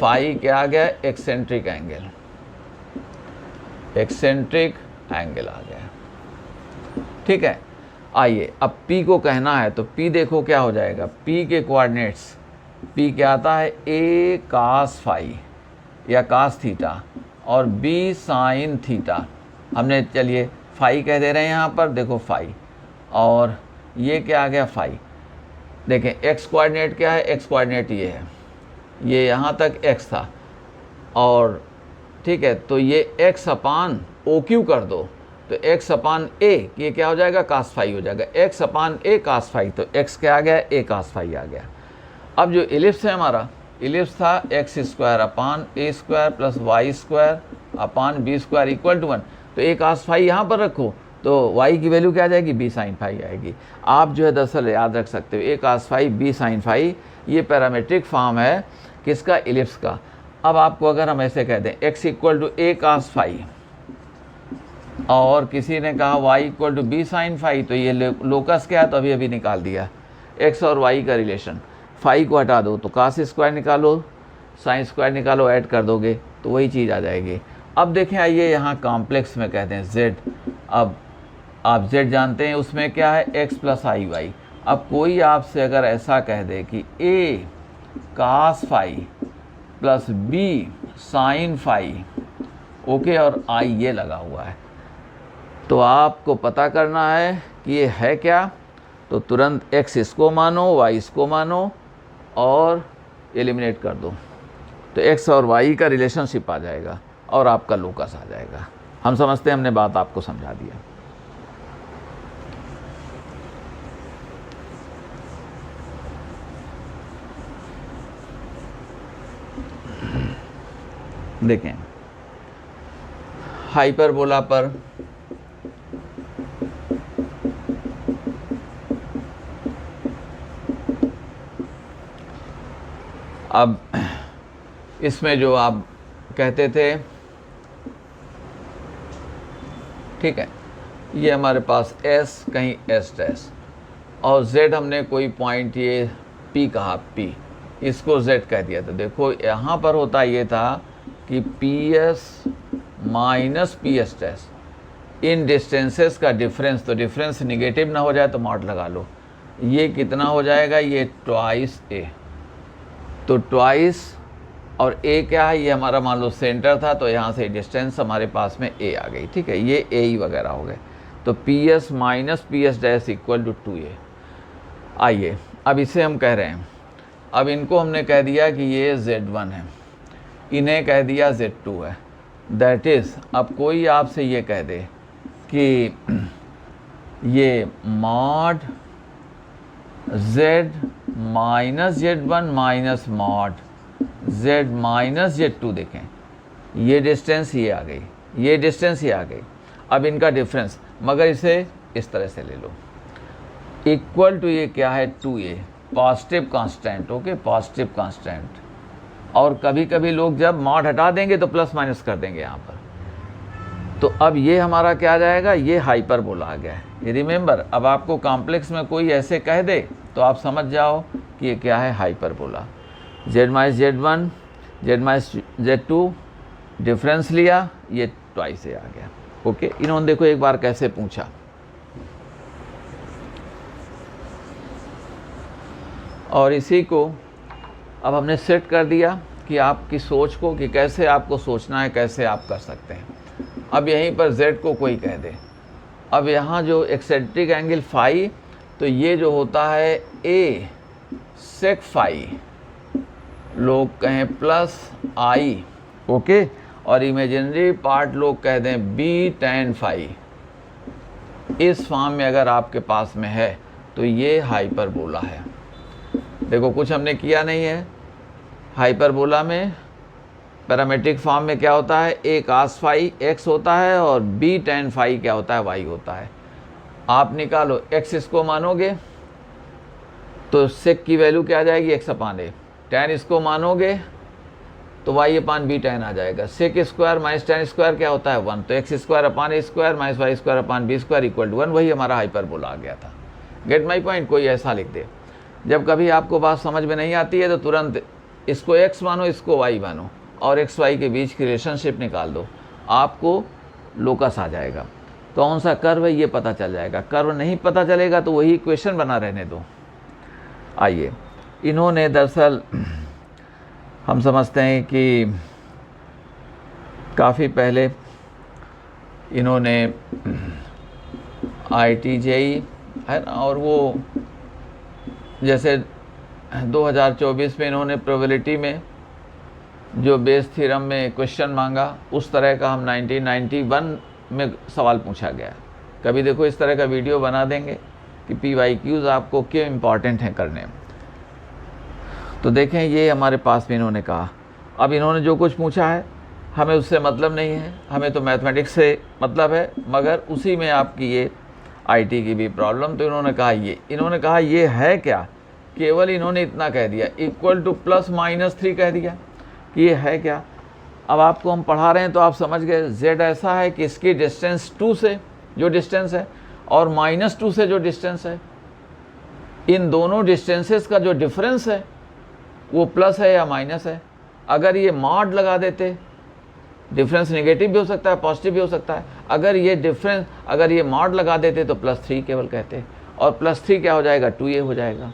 फाई क्या आ गया, एक्सेंट्रिक एंगल, एक्सेंट्रिक एंगल आ गया। ठीक है, आइए अब P को कहना है, तो P देखो क्या हो जाएगा, P के कोऑर्डिनेट्स, P क्या आता है, A cos फाई या cos थीटा और B sin थीटा, हमने चलिए फाई कह दे रहे हैं यहाँ पर, देखो फाई, और ये क्या आ गया फाई। देखें x कोऑर्डिनेट क्या है, x कोऑर्डिनेट ये है, ये यहाँ तक x था, और ठीक है, तो ये x अपान OQ कर दो, तो x अपान a, ये क्या हो जाएगा, cos फाई हो जाएगा, x upon a cos phi, तो x क्या आ गया, a cos फाई आ गया। अब जो इलिप्स है हमारा, इलिप्स था x² upon a² plus y² upon b² equal to 1, तो a cos फाई यहाँ पर रखो, तो y की वैल्यू क्या आ जाएगी, b sin फाई आएगी। आप जो है दरअसल याद रख सकते हो, a cos phi b sin phi, ये पैरामीट्रिक फॉर्म है किसका, इलिप्स का। अब आपको अगर हम ऐसे कह दें x equal to a cos phi, और किसी ने कहा y equal to b sin phi, तो ये लोकस क्या है, तो अभी निकाल दिया, x और y का रिलेशन, फाई को हटा दो तो cos² निकालो, sin² निकालो, ऐड कर दोगे तो वही चीज़ आ जाएगी। अब देखें, आइए यहाँ कॉम्प्लेक्स में कहते हैं z, अब आप z जानते हैं, उसमें क्या है, x प्लस iy। अब कोई आपसे अगर ऐसा कह दे कि a cos phi plus b sin phi okay, और आई ये लगा हुआ है। तो आपको पता करना है कि ये है क्या, तो तुरंत x इसको मानो, y इसको मानो और एलिमिनेट कर दो, तो x और y का रिलेशनशिप आ जाएगा और आपका लोकस आ जाएगा। हम समझते हैं हमने बात आपको समझा दिया। देखें, हाइपरबोला पर अब इसमें जो आप कहते थे, ठीक है, ये हमारे पास s कहीं s डैश और z हमने कोई पॉइंट ये p कहा, p इसको z कह दिया। तो देखो यहाँ पर होता ये था कि ps माइनस ps डैश, इन डिस्टेंसेस का डिफरेंस, तो डिफरेंस निगेटिव ना हो जाए तो मॉड लगा लो। ये कितना हो जाएगा, ये ट्वाइस a, तो ट्वाइस और a क्या है, ये हमारा मान लो सेंटर था, तो यहाँ से डिस्टेंस हमारे पास में a आ गई, ठीक है, ये a ही वगैरह हो गए। तो ps minus ps dash equal to 2a। आइए अब इसे हम कह रहे हैं, अब इनको हमने कह दिया कि ये z1 है, इन्हें कह दिया z2 है। दैट इज़ अब कोई आपसे ये कह दे कि ये mod z minus z1 minus mod z minus z2, देखें ये डिस्टेंस ये आ गई, ये डिस्टेंस ये आ गई। अब इनका डिफरेंस, मगर इसे इस तरह से ले लो, इक्वल टू ये क्या है, 2a, positive constant, okay, positive constant. और कभी कभी लोग जब मॉड हटा देंगे तो प्लस माइनस कर देंगे यहाँ पर। तो अब ये हमारा क्या आ जाएगा, ये हाइपरबोला आ गया है। रिमेंबर, अब आपको कॉम्प्लेक्स में कोई ऐसे कह दे तो आप समझ जाओ कि ये क्या है, hyperbola. z minus z1, z minus z2, difference लिया, ये ट्वाइस से आ गया। ओके, इन्होंने देखो एक बार कैसे पूछा, और इसी को अब हमने सेट कर दिया कि आपकी सोच को, कि कैसे आपको सोचना है, कैसे आप कर सकते हैं। अब यहीं पर z को कोई कह दे, अब यहाँ जो एक्सेंट्रिक एंगल फाई, तो ये जो होता है a सेक फाई, लोग कहें प्लस i, ओके, और इमेजिनरी पार्ट लोग कह दें b tan फाई। इस फॉर्म में अगर आपके पास में है तो ये हाइपरबोला है। देखो कुछ हमने किया नहीं है, हाइपरबोला में पैरामेट्रिक फॉर्म में क्या होता है, a cos फाई x होता है और b tan फाई क्या होता है, y होता है। आप निकालो, x इसको मानोगे तो सेक की वैल्यू क्या आ जाएगी, x अपान a, tan इसको मानोगे तो y अपान b tan आ जाएगा। Sec square minus tan square क्या होता है, 1, तो x square upon a square minus y square upon b square equal to 1, वही हमारा हाइपरबोला आ गया था। Get my point. कोई ऐसा लिख दे, जब कभी आपको बात समझ में नहीं आती है तो तुरंत इसको x मानो, इसको y मानो और x y के बीच की रिलेशनशिप निकाल दो, आपको लोकस आ जाएगा। तो कौन सा कर्व है ये पता चल जाएगा। कर्व नहीं पता चलेगा तो वही इक्वेशन बना रहने दो। आइए, इन्होंने दरअसल हम समझते हैं कि काफ़ी पहले इन्होंने IIT-JEE है ना, और वो जैसे 2024 में इन्होंने प्रोबेबिलिटी में जो बेस थ्योरम में क्वेश्चन मांगा, उस तरह का हम 1991 में सवाल पूछा गया। कभी देखो इस तरह का वीडियो बना देंगे कि PYQs आपको क्यों इम्पॉर्टेंट हैं करने। तो देखें ये हमारे पास में इन्होंने कहा, अब इन्होंने जो कुछ पूछा है हमें उससे मतलब नहीं है, हमें तो मैथमेटिक्स से मतलब है, मगर उसी में आपकी ये IT की भी प्रॉब्लम। तो इन्होंने कहा ये है क्या, केवल इन्होंने इतना कह दिया, इक्वल टू प्लस माइनस 3 कह दिया कि ये है क्या। अब आपको हम पढ़ा रहे हैं तो आप समझ गए, z ऐसा है कि इसकी डिस्टेंस 2 से जो डिस्टेंस है और -2 से जो डिस्टेंस है, इन दोनों डिस्टेंसेस का जो डिफरेंस है वो प्लस है या माइनस है। अगर ये मॉड लगा देते, डिफरेंस नेगेटिव भी हो सकता है, पॉजिटिव भी हो सकता है। अगर ये मॉड लगा देते तो +3 केवल कहते, और +3 क्या हो जाएगा, 2a हो जाएगा।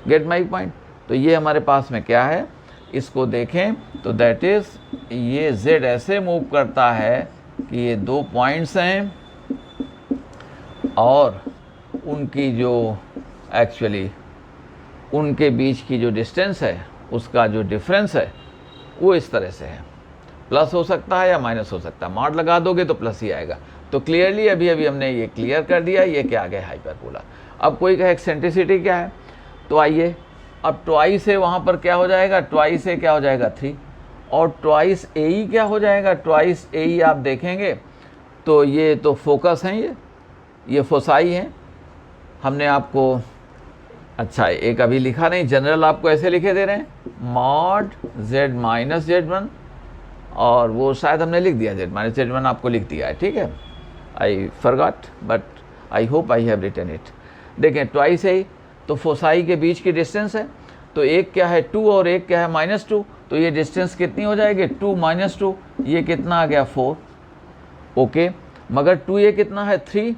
Gate my point. तो ये हमारे पास में क्या है, इसको देखें तो दैट इज़ ये z ऐसे मूव करता है कि ये 2 पॉइंट्स हैं और उनकी जो एक्चुअली उनके बीच की जो डिस्टेंस है उसका जो डिफरेंस है वो इस तरह से है, प्लस हो सकता है या माइनस हो सकता है। मॉड लगा दोगे तो प्लस ही आएगा। तो क्लियरली अभी हमने ये क्लियर कर दिया, ये क्या आ गया हाइपरबोला। अब कोई कहे एक्सेंट्रिसिटी क्या है, तो आइए अब ट्वाइस से वहाँ पर क्या हो जाएगा, ट्वाइस से क्या हो जाएगा 3 और ट्वाइस ए क्या हो जाएगा, ट्वाइस ए आप देखेंगे तो ये तो फोकस हैं, ये फोसाई हैं। हमने आपको अच्छा एक अभी लिखा नहीं, जनरल आपको ऐसे लिखे दे रहे हैं मॉड z माइनस Z1 और वो शायद हमने लिख दिया z माइनस Z1 आपको लिख दिया है, ठीक है। I forgot but I hope I have written it. देखें ट्वाइस है तो फोसाई के बीच की डिस्टेंस है, तो एक क्या है 2 और एक क्या है -2, तो ये डिस्टेंस कितनी हो जाएगी 2 - 2, ये कितना आ गया 4। ओके, मगर 2a कितना है 3,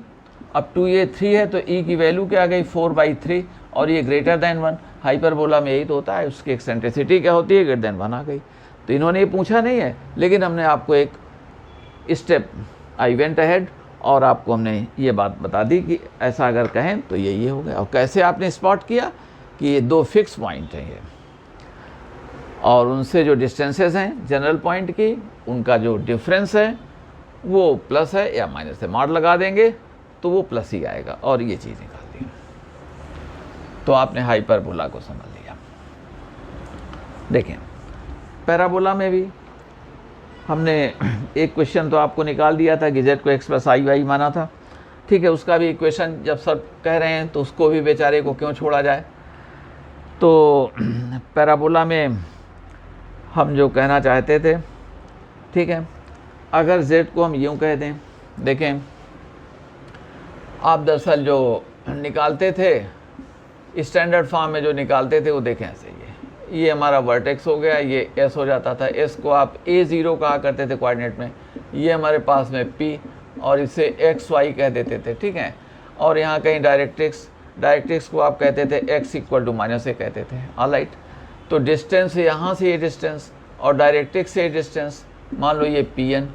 अब 2a 3 है तो e की वैल्यू क्या आ गई 4/3 और ये ग्रेटर देन 1। हाइपरबोला में यही तो होता है, उसकी एक्सेंट्रिसिटी क्या होती है ग्रेटर देन 1 आ गई। तो इन्होंने ये पूछा नहीं है, लेकिन हमने आपको एक स्टेप आई वेंट अहेड और आपको हमने ये बात बता दी कि ऐसा अगर कहें तो ये हो गया। और कैसे आपने स्पॉट किया कि ये 2 फिक्स पॉइंट हैं ये, और उनसे जो डिस्टेंसेस हैं जनरल पॉइंट की, उनका जो डिफरेंस है वो प्लस है या माइनस है। मॉड लगा देंगे तो वो प्लस ही आएगा और ये चीज़ निकाल दी। तो आपने हाइपरबोला को समझ लिया। देखें पैराबोला में भी हमने एक क्वेश्चन तो आपको निकाल दिया था कि z को x + i y माना था, ठीक है। उसका भी इक्वेशन जब सब कह रहे हैं तो उसको भी बेचारे को क्यों छोड़ा जाए। तो पैराबोला में हम जो कहना चाहते थे, ठीक है, अगर z को हम यूँ कह दें, देखें आप दरअसल जो निकालते थे स्टैंडर्ड फॉर्म में जो निकालते थे वो देखें ऐसे ये हमारा वर्टेक्स हो गया, ये s हो जाता था, s को आप a0 कहा करते थे कोऑर्डिनेट में, ये हमारे पास में p और इसे x y कह देते थे, ठीक है। और यहाँ कहीं डायरेक्ट्रिक्स को आप कहते थे x = -a कहते थे, ऑलराइट। तो डिस्टेंस यहाँ से ये डिस्टेंस और डायरेक्ट्रिक्स से डिस्टेंस, मान लो ये pn।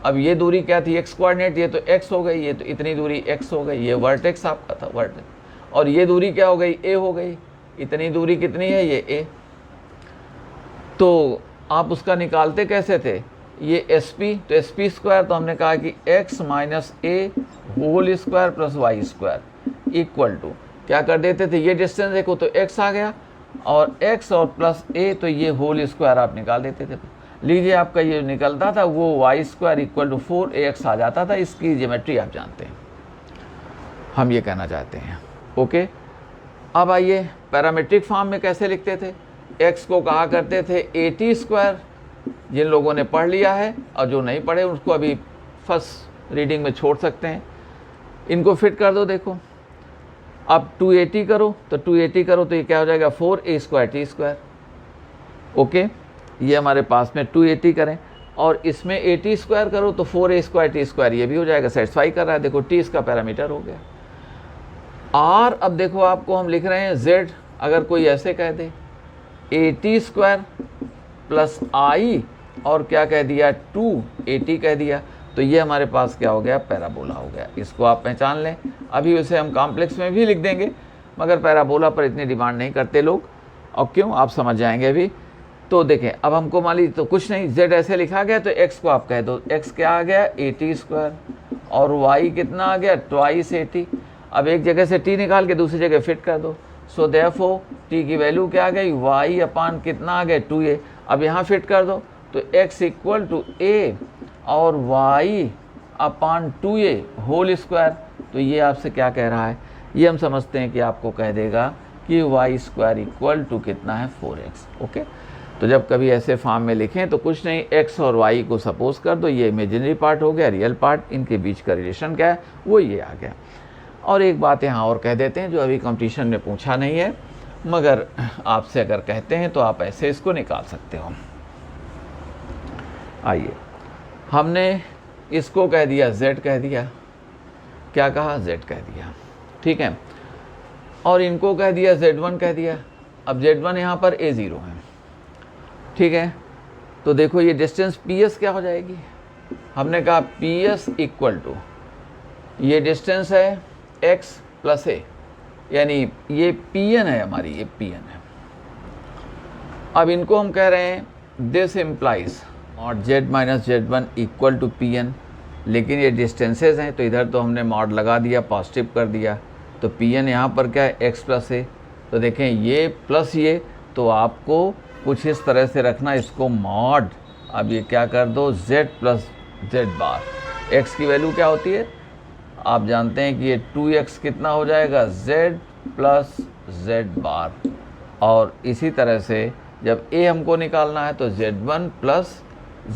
अब ये दूरी क्या थी x कोऑर्डिनेट, ये तो x हो गई, ये तो इतनी दूरी x हो गई, ये वर्टेक्स आपका था वर्टेक्स, और ये दूरी क्या हो गई a हो गई, इतनी दूरी कितनी है ये a। तो आप उसका निकालते कैसे थे, ये sp, तो sp² तो हमने कहा कि x - a whole square plus y square equal to क्या कर देते थे, ये डिस्टेंस देखो तो x आ गया और x और प्लस a तो ये होल स्क्वायर आप निकाल देते थे। लीजिए आपका ये निकलता था वो y² = 4ax आ जाता था। इसकी ज्योमेट्री आप जानते हैं, हम ये कहना चाहते हैं। ओके, अब आइए पैरामेट्रिक फॉर्म में कैसे लिखते थे। x को कहा करते थे at², जिन लोगों ने पढ़ लिया है, और जो नहीं पढ़े उसको अभी फर्स्ट रीडिंग में छोड़ सकते हैं। इनको फिट कर दो, देखो अब 280 करो तो 280 करो तो ये क्या हो जाएगा 4a² ओके, ये हमारे पास में 280 करें और इसमें 80² करो तो 4a² ये भी हो जाएगा, सेटिस्फाई कर रहा है। देखो t इसका पैरामीटर हो गया। r अब देखो आपको हम लिख रहे हैं z, अगर कोई ऐसे कह दे at² प्लस i और क्या कह दिया 280 कह दिया, तो ये हमारे पास क्या हो गया पैराबोला हो गया। इसको आप पहचान लें। अभी उसे हम कॉम्प्लेक्स में भी लिख देंगे, मगर पैराबोला पर इतनी डिमांड नहीं करते लोग, और क्यों आप समझ जाएंगे अभी। तो देखें अब हमको मान लीजिए तो कुछ नहीं, z ऐसे लिखा गया तो x को आप कह दो, x क्या आ गया at² और y कितना आ गया ट्वाइस 80। अब एक जगह से t निकाल के दूसरी जगह फिट कर दो। सो देयरफॉर t की वैल्यू क्या आ गई y अपान कितना आ गया 2a। अब यहाँ फिट कर दो तो x = a और y अपान 2a होल स्क्वायर। तो ये आपसे क्या कह रहा है, ये हम समझते हैं कि आपको कह देगा कि y² = कितना है 4x। ओके, तो जब कभी ऐसे फॉर्म में लिखें तो कुछ नहीं, x और y को सपोज कर दो, ये इमेजिनरी पार्ट हो गया, रियल पार्ट, इनके बीच का रिलेशन क्या है वो ये आ गया। और एक बात यहाँ और कह देते हैं जो अभी कंपटीशन में पूछा नहीं है, मगर आपसे अगर कहते हैं तो आप ऐसे इसको निकाल सकते हो। आइए, हमने इसको कह दिया z कह दिया, क्या कहा z कह दिया, ठीक है, और इनको कह दिया z1 कह दिया। अब z1 यहाँ पर a0 है, ठीक है। तो देखो ये डिस्टेंस पी एस क्या हो जाएगी, हमने कहा पी एस इक्वल टू ये डिस्टेंस है एक्स प्लस ए, यानी ये पी एन है हमारी, ये पी एन है। अब इनको हम कह रहे हैं this implies mod z minus z one equal to p n, लेकिन ये डिस्टेंसेज हैं तो इधर तो हमने मॉड लगा दिया, पॉजिटिव कर दिया, तो पी एन यहाँ पर क्या है एक्स प्लस ए। तो देखें ये प्लस ये, तो आपको कुछ इस तरह से रखना इसको मॉड, अब ये क्या कर दो z प्लस जेड बार। x की वैल्यू क्या होती है आप जानते हैं कि ये 2x कितना हो जाएगा z प्लस जेड बार, और इसी तरह से जब a हमको निकालना है तो z1 प्लस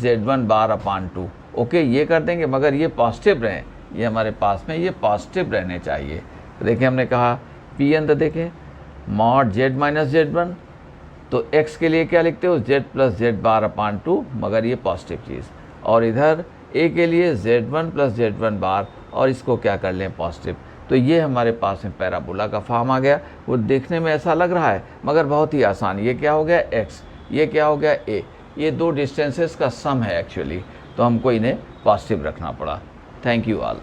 z1 बार अपान 2। ओके, ये कर देंगे, मगर ये पॉजिटिव रहें, ये हमारे पास में ये पॉजिटिव रहने चाहिए। तो देखिए हमने कहा पी एन, तो देखें mod z minus z one, तो x के लिए क्या लिखते हो z प्लस जेड बार अपान 2, मगर ये पॉजिटिव चीज़, और इधर a के लिए z1 प्लस जेड1 बार, और इसको क्या कर लें पॉजिटिव। तो ये हमारे पास में पैराबोला का फॉर्म आ गया। वो देखने में ऐसा लग रहा है मगर बहुत ही आसान। ये क्या हो गया x, ये क्या हो गया a, ये दो डिस्टेंसेस का सम है एक्चुअली, तो हमको इन्हें पॉजिटिव रखना पड़ा। Thank you all.